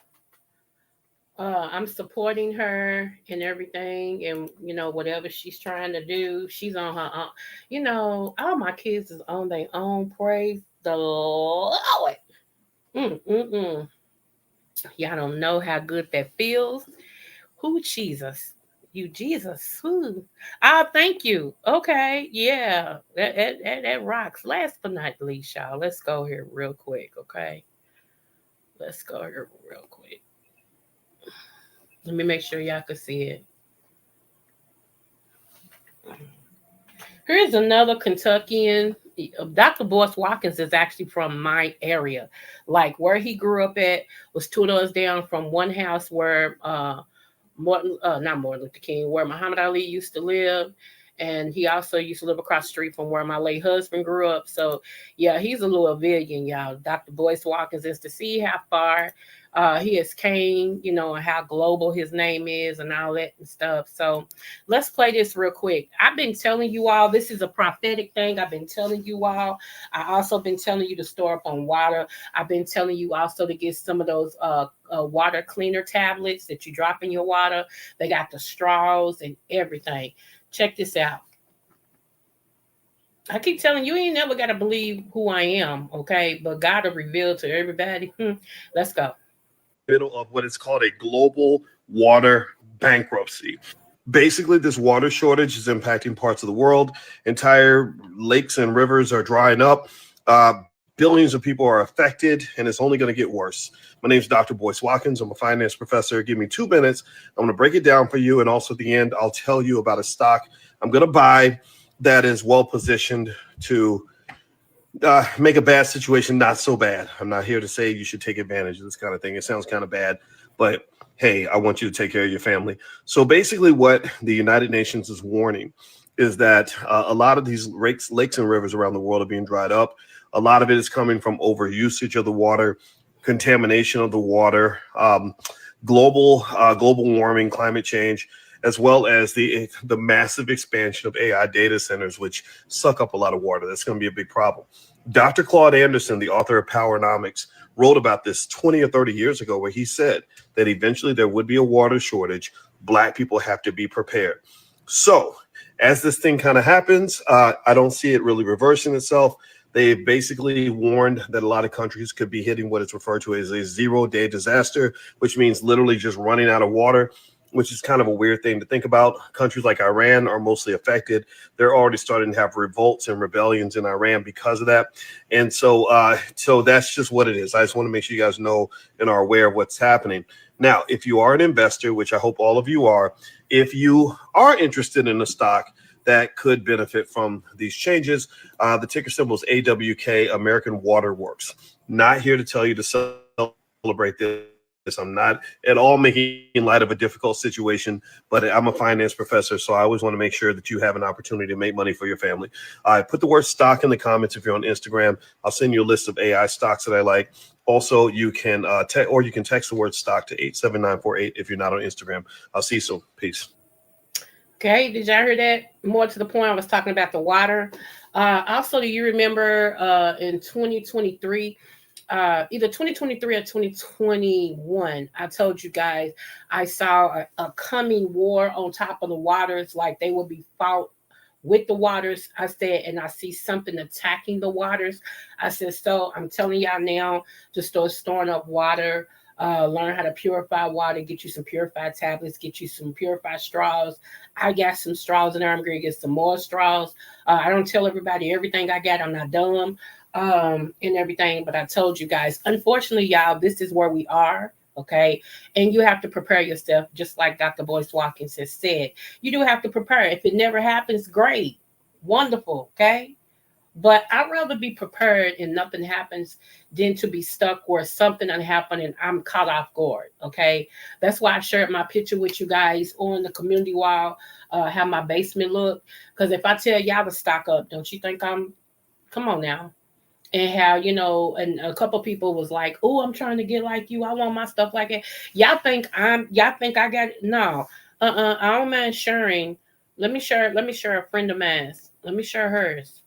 I'm supporting her and everything, and whatever she's trying to do, she's on her own. All my kids is on their own. Praise the Lord. Mm-mm-mm. Y'all don't know how good that feels. Who Jesus? You Jesus. Who? Ah, thank you. Okay, yeah, that rocks. Last but not least, y'all, let's go here real quick. Okay, let's go here real quick. Let me make sure y'all can see it. Here's another Kentuckian. Dr. Boyce Watkins is actually from my area. Like where he grew up at was two doors down from one house where not Martin Luther King, where Muhammad Ali used to live. And he also used to live across the street from where my late husband grew up. So, yeah, he's a Louisvillian, y'all. Dr. Boyce Watkins is to see how far he has came, and how global his name is and all that and stuff. So let's play this real quick. I've been telling you all, this is a prophetic thing. I've been telling you all. I also been telling you to store up on water. I've been telling you also to get some of those water cleaner tablets that you drop in your water. They got the straws and everything. Check this out. I keep telling you, you ain't never got to believe who I am, okay? But God will reveal to everybody. Let's go. Middle of what is called a global water bankruptcy. Basically, this water shortage is impacting parts of the world. Entire lakes and rivers are drying up. Billions of people are affected, and it's only going to get worse. My name is Dr. Boyce Watkins. I'm a finance professor. Give me 2 minutes. I'm going to break it down for you, and also at the end, I'll tell you about a stock I'm going to buy that is well positioned to make a bad situation not so bad. I'm not here to say you should take advantage of this kind of thing. It sounds kind of bad, but hey, I want you to take care of your family. So basically what the United Nations is warning is that a lot of these lakes and rivers around the world are being dried up. A lot of it is coming from overusage of the water, contamination of the water, global warming, climate change, as well as the massive expansion of AI data centers, which suck up a lot of water. That's going to be a big problem. Dr. Claude Anderson, the author of Powernomics, wrote about this 20 or 30 years ago, where he said that eventually there would be a water shortage. Black people have to be prepared. So as this thing kind of happens, I don't see it really reversing itself. They basically warned that a lot of countries could be hitting what is referred to as a 0-day disaster, which means literally just running out of water, which is kind of a weird thing to think about. Countries like Iran are mostly affected. They're already starting to have revolts and rebellions in Iran because of that. And so that's just what it is. I just want to make sure you guys know and are aware of what's happening. Now, if you are an investor, which I hope all of you are, if you are interested in a stock that could benefit from these changes. The ticker symbol is AWK, American Water Works. Not here to tell you to celebrate this. I'm not at all making light of a difficult situation, but I'm a finance professor, so I always want to make sure that you have an opportunity to make money for your family. Put the word stock in the comments if you're on Instagram. I'll send you a list of AI stocks that I like. Also, you can you can text the word stock to 87948 if you're not on Instagram. I'll see you soon. Peace. Okay, did y'all hear that? More to the point, I was talking about the water. Also, do you remember in 2023, either 2023 or 2021, I told you guys I saw a coming war on top of the waters, like they will be fought with the waters. I said, and I see something attacking the waters. I said, so I'm telling y'all now to start storing up water. Learn how to purify water, get you some purified tablets, get you some purified straws. I got some straws in there. I'm going to get some more straws. I don't tell everybody everything I got. I'm not dumb and everything, but I told you guys, unfortunately, y'all, this is where we are. Okay. And you have to prepare yourself, just like Dr. Boyce Watkins has said. You do have to prepare. If it never happens, great. Wonderful. Okay. But I'd rather be prepared and nothing happens than to be stuck where something done happened and I'm caught off guard. Okay. That's why I shared my picture with you guys on the community wall, how my basement looked. Because if I tell y'all to stock up, don't you think come on now? And how, and a couple people was like, oh, I'm trying to get like you. I want my stuff like that. Y'all think I got it? No. I don't mind sharing. Let me share a friend of mine. Let me share hers.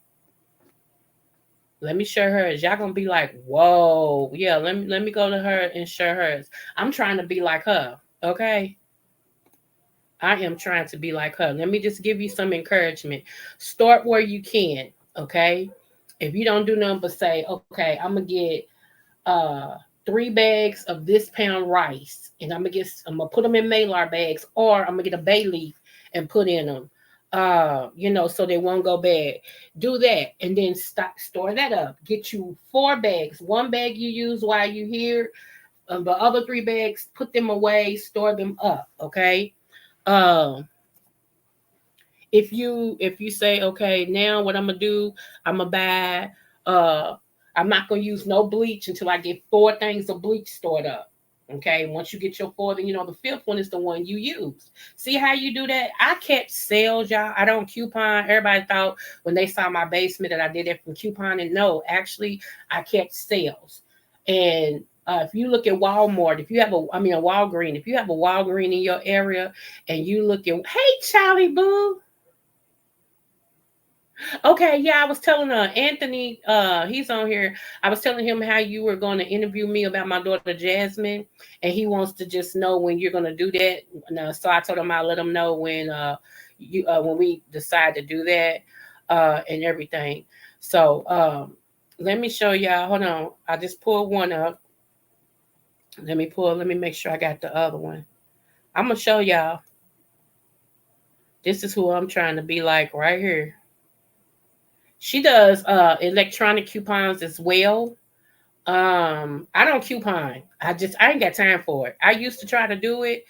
Y'all gonna be like, whoa, yeah, let me go to her and share hers. I'm trying to be like her, okay? I am trying to be like her. Let me just give you some encouragement. Start where you can, okay? If you don't do nothing but say, okay, I'm gonna get 3 bags of this pound rice, and I'm gonna put them in Malar bags, or I'm gonna get a bay leaf and put in them. So they won't go bad. Do that and then store that up. Get you 4 bags. 1 bag you use while you're here. The other 3 bags, put them away, store them up. Okay. If you say, okay, now what I'm gonna do, I'm gonna buy I'm not gonna use no bleach until I get 4 things of bleach stored up. Okay, once you get your 4, then the 5th one is the one you use. See how you do that? I catch sales, y'all. I don't coupon. Everybody thought when they saw my basement that I did it from couponing. No, actually, I catch sales. And if you look at Walmart, if you have a Walgreens, if you have a Walgreens in your area, and you look at, hey, Charlie Boo. Okay, yeah, I was telling Anthony, he's on here. I was telling him how you were going to interview me about my daughter Jasmine, and he wants to just know when you're going to do that. So I told him I'll let him know when when we decide to do that and everything. So let me show y'all. Hold on, I just pulled one up. Let me make sure I got the other one. I'm gonna show y'all. This is who I'm trying to be like right here. She does electronic coupons as well. I don't coupon. I ain't got time for it. I used to try to do it.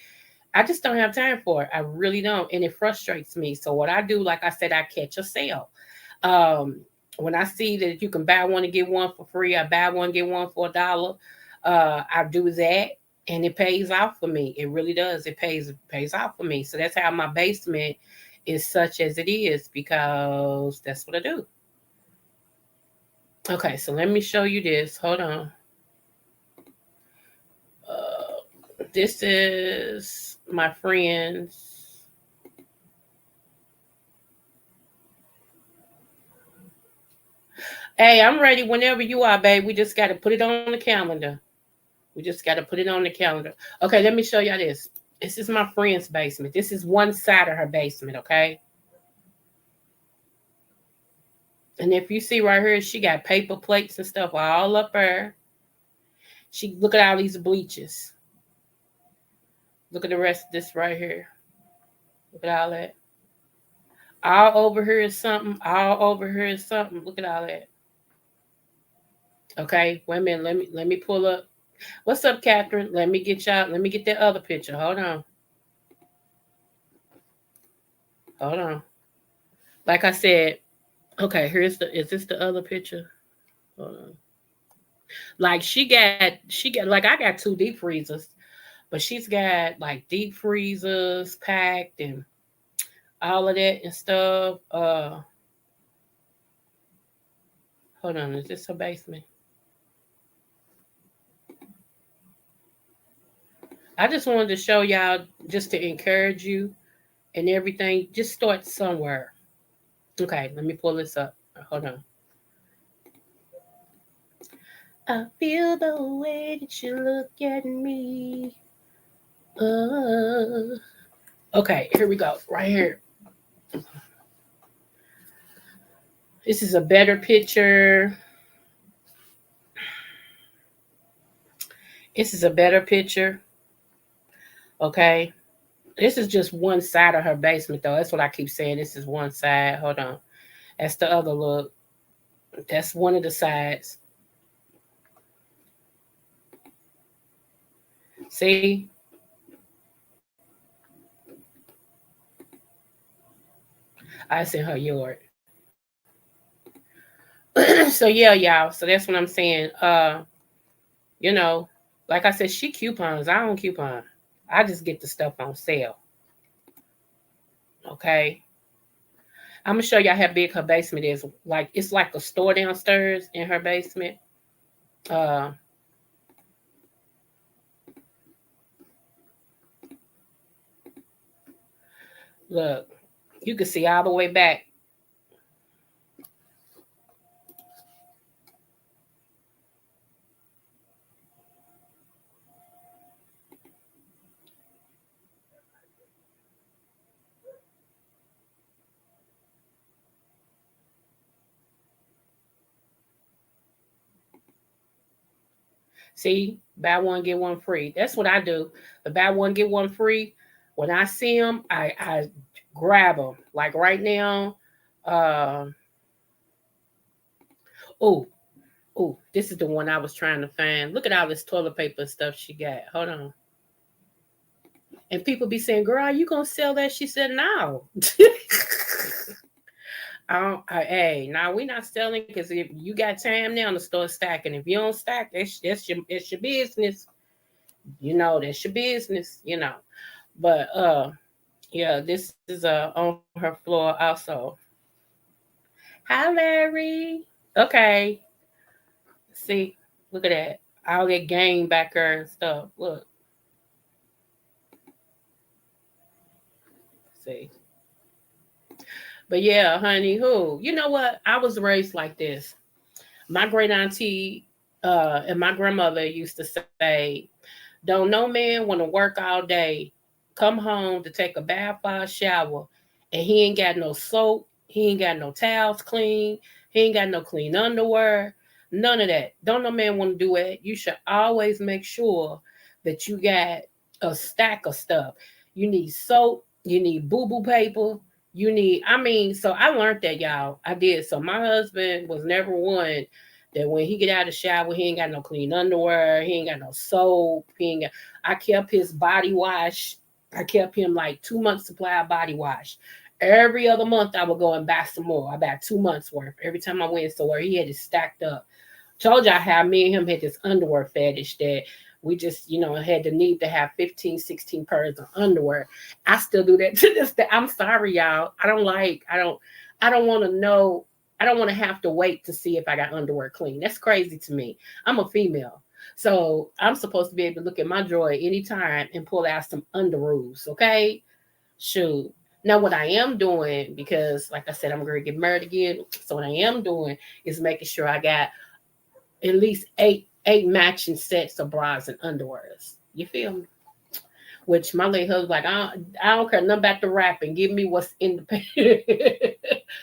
I just don't have time for it. I really don't. And it frustrates me. So what I do, like I said, I catch a sale. When I see that you can buy one and get one for free, I buy one, get one for $1. I do that and it pays off for me. It really does. It pays off for me. So that's how my basement is such as it is, because that's what I do. Okay, so let me show you this. Hold on. This is my friend's. Hey, I'm ready whenever you are, babe. We just got to put it on the calendar. Okay, let me show y'all this. This is my friend's basement. This is one side of her basement, okay? And if you see right here, she got paper plates and stuff all up there. Look at all these bleaches. Look at the rest of this right here. Look at all that. All over here is something. Look at all that. Okay, wait a minute. Let me pull up. What's up, Catherine? Let me get that other picture. Hold on. like I said, okay, is this the other picture? Hold on. Like like I got 2 deep freezers, but she's got like deep freezers packed and all of that and stuff. Hold on, is this her basement? I just wanted to show y'all just to encourage you and everything. Just start somewhere. Okay, let me pull this up. Hold on. I feel the way that you look at me. Okay, here we go. Right here. This is a better picture. This is a better picture. Okay. This is just one side of her basement, though. That's what I keep saying. This is one side. Hold on. That's the other look. That's one of the sides. See? I said her yard. So yeah, y'all. So that's what I'm saying. You know, like I said, she coupons. I don't coupon. I just get the stuff on sale. Okay. I'm gonna show y'all how big her basement is. Like it's like a store downstairs in her basement. Uh Look, you can see all the way back. See, buy one get one free. That's what I do. The buy one get one free. When I see them, I grab them. Like right now. Uh, oh, oh, this is the one I was trying to find. Look at all this toilet paper stuff she got. Hold on. And people be saying, "Girl, you gonna sell that?" She said, "No." Hey, now we not selling because if you got time now, the store stacking. If you don't stack, it's your business. You know, that's your business. You know, but yeah, this is on her floor also. Hi, Larry. Okay, see, look at that. All that game back there and stuff. Look, see. But yeah, honey, who? You know what? I was raised like this. My great auntie and my grandmother used to say, "Don't no man want to work all day, come home to take a bath or a shower, and he ain't got no soap, he ain't got no towels clean, he ain't got no clean underwear, none of that. Don't no man want to do it. You should always make sure that you got a stack of stuff. You need soap, you need boo-boo paper, you need, I mean, so I learned that, y'all. I did. So my husband was never one that when he get out of the shower, he ain't got no clean underwear, he ain't got no soap, he ain't got, I kept his body wash. I kept him like 2 months supply of body wash. Every other month I would go and buy some more. I bought 2 months worth. Every time I went somewhere, he had it stacked up. Told y'all how me and him had this underwear fetish that we just, had the need to have 15, 16 pairs of underwear. I still do that to this day. I'm sorry, y'all. I don't want to know. I don't want to have to wait to see if I got underwear clean. That's crazy to me. I'm a female. So I'm supposed to be able to look at my drawer anytime and pull out some underoos, okay? Shoot. Now what I am doing, because like I said, I'm going to get married again. So what I am doing is making sure I got at least eight matching sets of bras and underwears. You feel me? Which my late husband like, I don't care nothing about the wrapping. Give me what's in the package.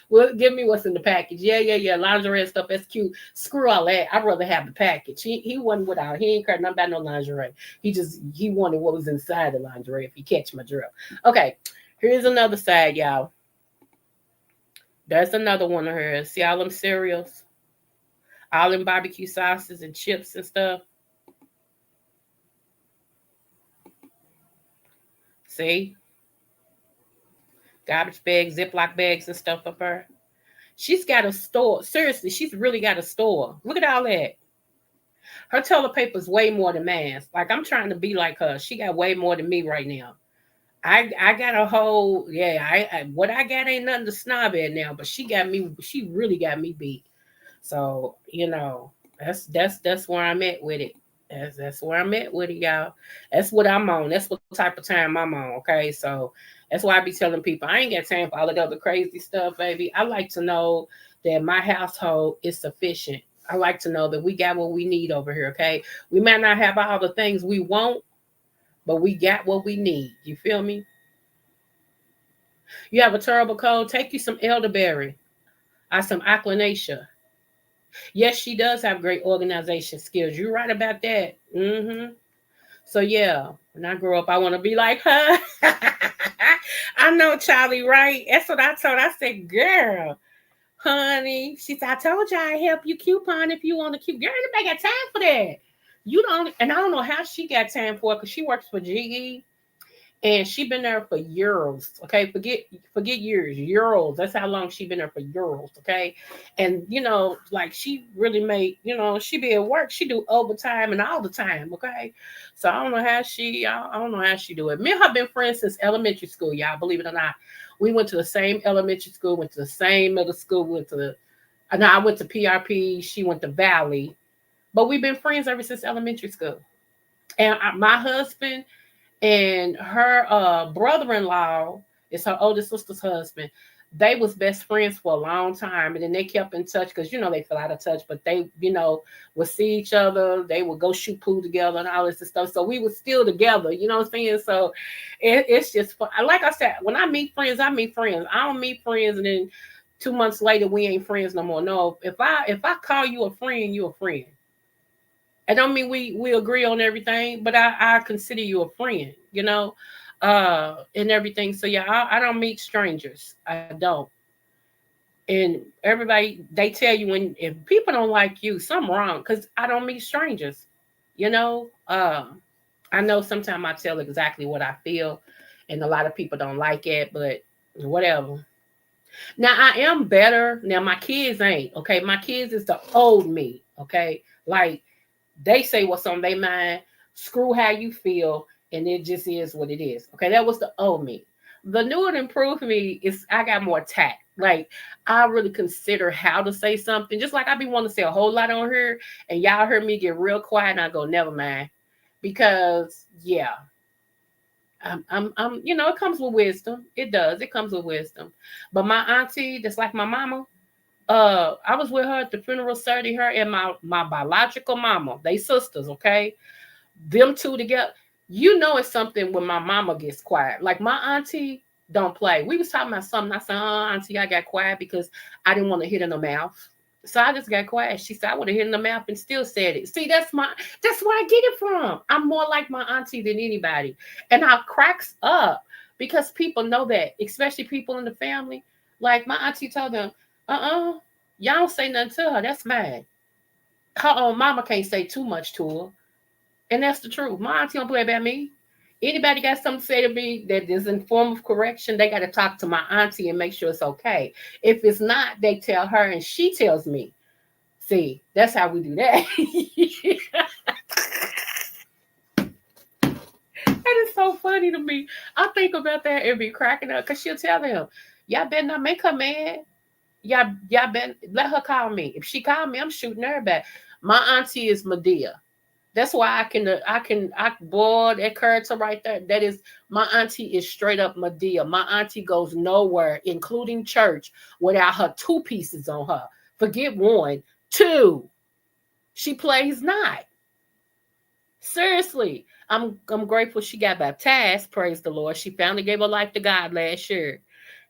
Well, give me what's in the package. Yeah. Lingerie and stuff, that's cute. Screw all that. I'd rather have the package. He wasn't without. He ain't care nothing about no lingerie. He wanted what was inside the lingerie, if you catch my drift. Okay, here's another side, y'all. There's another one of hers. See all them cereals? All them barbecue sauces and chips and stuff. See? garbage bags, Ziploc bags and stuff up her. She's got a store. Seriously, she's really got a store. Look at all that. Her toilet paper is way more than mine. Like I'm trying to be like her. She got way more than me right now. I got a whole what I got ain't nothing to snob at now, but she got me. She really got me beat. So that's where I'm at with it. That's where I'm at with it, y'all. That's what I'm on. That's what type of time I'm on. Okay, so that's why I be telling people I ain't got time for all that other crazy stuff, baby. I like to know that my household is sufficient. I like to know that we got what we need over here. Okay, we might not have all the things we want, but we got what we need. You feel me? You have a terrible cold, take you some elderberry or some aquanacia. Yes, she does have great organization skills. You're right about that. So yeah, when I grow up, I want to be like her. I know Charlie, right? That's what I told her. I said, girl, honey. She said, I told you I help you coupon if you want to coupon. Girl, anybody got time for that? You don't, and I don't know how she got time for it because she works for GE. And she been there for years. Okay, forget years, years. That's how long she been there for years. Okay, and like she really made. She be at work. She do overtime and all the time. Okay, so I don't know how I don't know how she do it. Me and her been friends since elementary school. Y'all believe it or not, we went to the same elementary school. Went to the same middle school. I went to PRP. She went to Valley, but we've been friends ever since elementary school. And my husband and her brother-in-law is her older sister's husband. They was best friends for a long time, and then they kept in touch because they fell out of touch, but they would see each other. They would go shoot pool together and all this stuff. So we were still together. You know what I'm saying? So it's just fun. Like I said, when I meet friends, I meet friends. I don't meet friends and then 2 months later we ain't friends no more. No, if I call you a friend, you a friend. I don't mean we agree on everything, but I consider you a friend, and everything. So yeah, I don't meet strangers. I don't. And everybody they tell you when if people don't like you, something wrong because I don't meet strangers. You know, uh, I know sometimes I tell exactly what I feel, and a lot of people don't like it, but whatever. Now I am better. Now my kids ain't okay. My kids is the old me. Okay, like they say what's on their mind, screw how you feel, and it just is what it is. Okay, that was the old me. The new and improved me is I got more tact. Like I really consider how to say something. Just like I be wanting to say a whole lot on here, and y'all heard me get real quiet, and I go, never mind, because yeah, it comes with wisdom. It does. It comes with wisdom. But my auntie, that's like my mama, I was with her at the funeral Saturday, her and my biological mama. They sisters, okay? Them two together. It's something when my mama gets quiet. Like my auntie don't play. We was talking about something. I said, auntie, I got quiet because I didn't want to hit in the mouth. So I just got quiet. She said, I would have hit in the mouth and still said it. See, that's where I get it from. I'm more like my auntie than anybody. And I cracks up because people know that, especially people in the family. Like my auntie told them, y'all don't say nothing to her. That's mine. Her own mama can't say too much to her. And that's the truth. My auntie don't play about me. Anybody got something to say to me that is in form of correction, they got to talk to my auntie and make sure it's okay. If it's not, they tell her and she tells me. See, that's how we do that. That is so funny to me. I think about that and be cracking up because she'll tell them, y'all better not make her mad. Y'all better let her call me. If she call me, I'm shooting her back. My auntie is Medea. That's why boy, that character right there. That is my auntie is straight up Medea. My auntie goes nowhere, including church, without her two pieces on her. Forget one, two. She plays not. Seriously, I'm grateful she got baptized. Praise the Lord. She finally gave her life to God last year.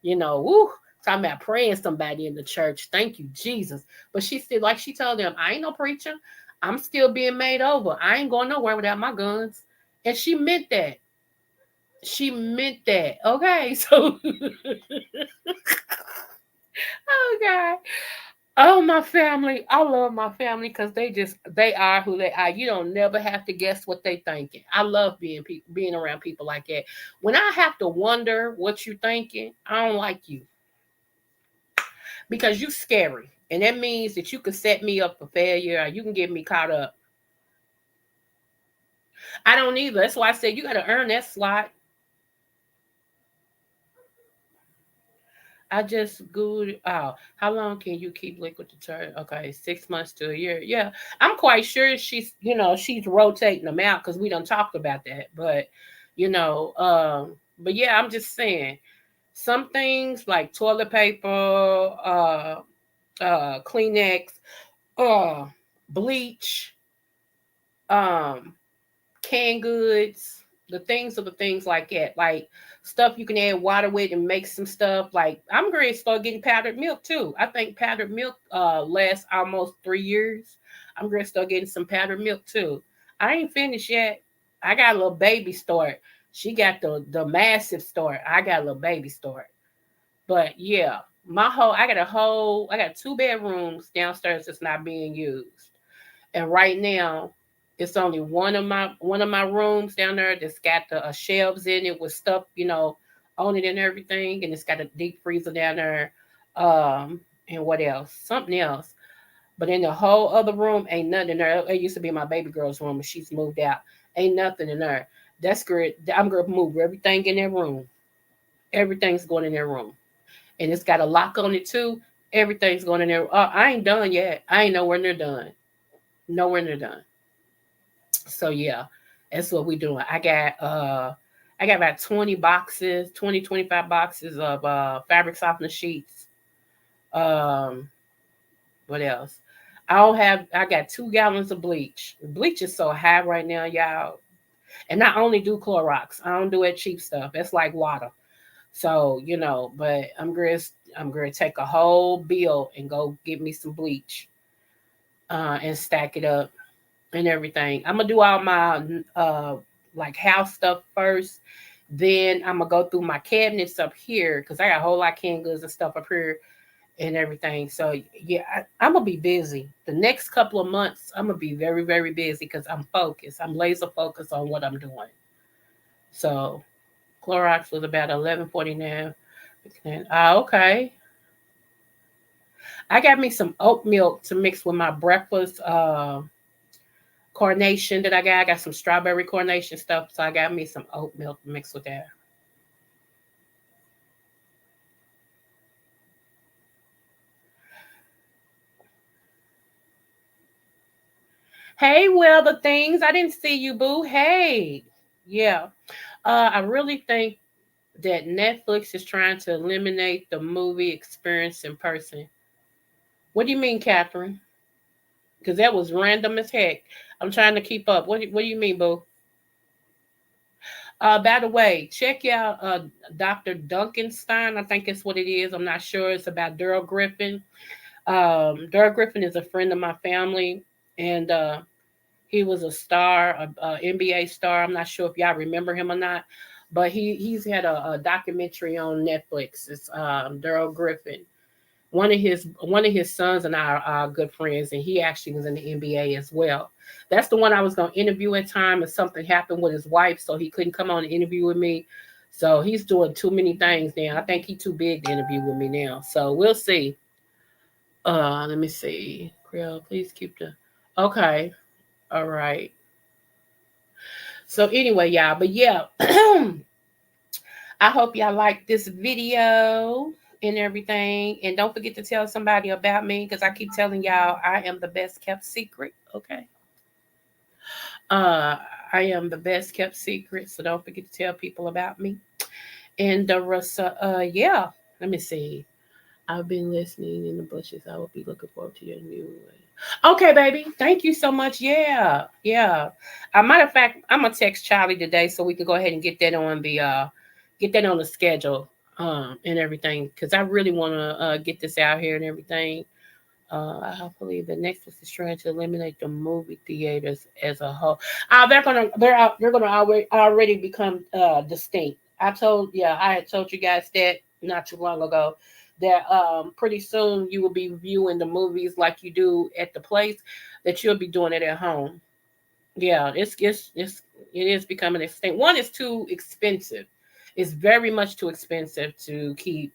Woo, talking about praying somebody in the church. Thank you, Jesus. But she still, like she told them, I ain't no preacher. I'm still being made over. I ain't going nowhere without my guns. And she meant that. She meant that. Okay, so oh God. Oh, my family. I love my family because they are who they are. You don't never have to guess what they thinking. I love being around people like that. When I have to wonder what you thinking, I don't like you because you scary. And that means that you could set me up for failure or you can get me caught up. I don't either. That's why I said you gotta earn that slot. I just googled. Oh, how long can you keep liquid detergent? Okay, 6 months to a year. Yeah, I'm quite sure she's rotating them out because we done talked about that. But yeah, I'm just saying some things like toilet paper, Kleenex, uh, bleach, um, canned goods, the things like that, like stuff you can add water with and make some stuff. Like I'm going to start getting powdered milk too. I think powdered milk lasts almost 3 years. I'm going to start getting some powdered milk too. I ain't finished yet. I got a little baby start. She got the massive start. I got a little baby start. But yeah, I got 2 bedrooms downstairs that's not being used. And right now, it's only one of my rooms down there that's got the shelves in it with stuff, on it and everything, and it's got a deep freezer down there. And what else? Something else. But in the whole other room, ain't nothing in there. It used to be my baby girl's room, but she's moved out. Ain't nothing in there. That's good. I'm gonna move everything in that room. Everything's going in that room, and it's got a lock on it too. Everything's going in there. I ain't done yet. I ain't nowhere near done. Nowhere near done. So yeah, that's what we doing. I got about 20 boxes, 25 boxes of fabric softener sheets. Um what else? I got 2 gallons of bleach. Bleach is so high right now, y'all. And I only do Clorox. I don't do that cheap stuff. That's like water. So, but I'm gonna take a whole bill and go get me some bleach and stack it up and everything. I'm gonna do all my like house stuff first. Then I'm gonna go through my cabinets up here because I got a whole lot of canned goods and stuff up here and everything. So yeah, I'm gonna be busy. The next couple of months, I'm gonna be very, very busy because I'm focused. I'm laser focused on what I'm doing. So Clorox was about 11.49. Okay. I got me some oat milk to mix with my breakfast. Carnation that I got. I got some strawberry carnation stuff, so I got me some oat milk mixed with that. Hey, well, the things I didn't see you, boo. Hey, yeah. I really think that Netflix is trying to eliminate the movie experience in person. What do you mean, Catherine? Because that was random as heck. I'm trying to keep up. What do you mean, boo? By the way, check out Dr. Duncanstein. I think it's what it is. I'm not sure. It's about Daryl Griffin. Daryl Griffin is a friend of my family, and he was a star, a NBA star. I'm not sure if y'all remember him or not, but he's had a documentary on Netflix. It's Daryl Griffin. One of his sons and I are good friends, and he actually was in the NBA as well. That's the one I was going to interview at time, and something happened with his wife, so he couldn't come on and interview with me. So he's doing too many things now. I think he's too big to interview with me now. So we'll see. Let me see. Creole, please keep the. Okay. All right. So anyway, y'all, but yeah, I hope y'all like this video and everything. And don't forget to tell somebody about me because I keep telling y'all I am the best kept secret. Okay. Uh, I am the best kept secret. So don't forget to tell people about me. And yeah, let me see. I've been listening in the bushes. I will be looking forward to your new. Okay, baby. Thank you so much. Yeah, yeah. Matter of fact, I'm gonna text Charlie today so we can go ahead and get that on the schedule and everything because I really want to get this out here and everything. I believe the Nexus is trying to eliminate the movie theaters as a whole. They're gonna already become distinct. I had told you guys that not too long ago that pretty soon you will be viewing the movies like you do at the place, that you'll be doing it at home. Yeah, it is becoming extinct. One, is too expensive. It's very much too expensive to keep,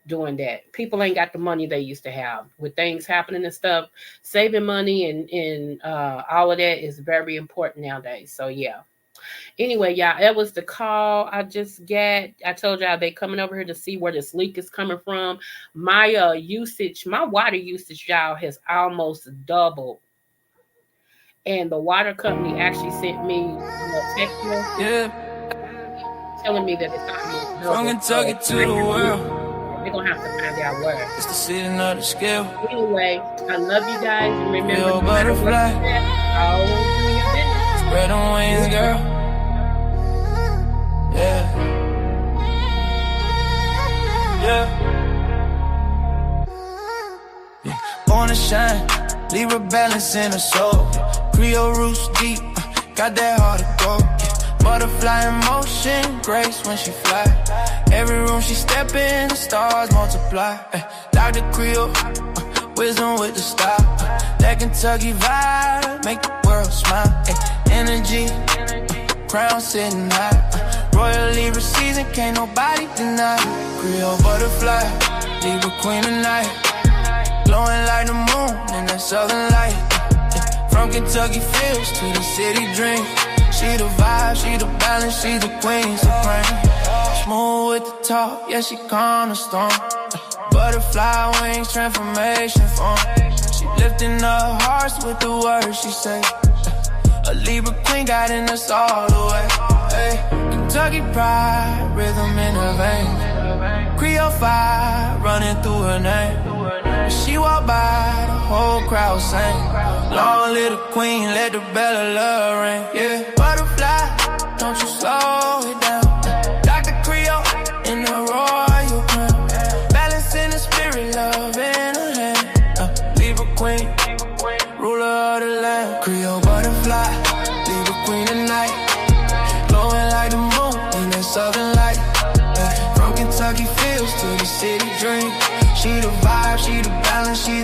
doing that. People ain't got the money they used to have. With things happening and stuff, saving money and all of that is very important nowadays. So yeah. Anyway, y'all, that was the call I just got. I told y'all they coming over here to see where this leak is coming from. My my water usage, y'all, has almost doubled. And the water company actually sent me a text telling me that it's almost doubled. From Kentucky to the world, we're gonna have to find out where. it's the city, not the scale. Anyway, I love you guys. Remember, Real butterfly, always doing your business. spread them wings, girl. Yeah. Born to shine, Libra balance in her soul. Creole roots deep, got that heart of gold. Butterfly in motion, grace when she fly. Every room she step in, the stars multiply. Dr.Creole, wisdom with the style. That Kentucky vibe, make the world smile. Energy, crown sitting high. Royal Libra season, can't nobody deny. Creole butterfly, Libra queen tonight. Glowing like the moon in that southern light. From Kentucky fields to the city dream. She the vibe, she the balance, she the queen supreme. Smooth with the talk, yeah, she calm the storm. Butterfly wings, transformation form. She lifting up hearts with the words she say. A Libra queen guiding us all the way. Hey, Kentucky pride, rhythm in her vein. Creole fire running through her name. She walk by, the whole crowd sing. Long little queen, let the bell of love ring. Yeah, butterfly, don't you slow it down. Dr.Creole in the royal crown. Balance in the spirit, love in her hand. Libra queen, ruler of the land. Creole butterfly, Libra queen tonight. Glowing like the moon in that southern light. From Kentucky fields to the city dream. She the vibe, she the balance, she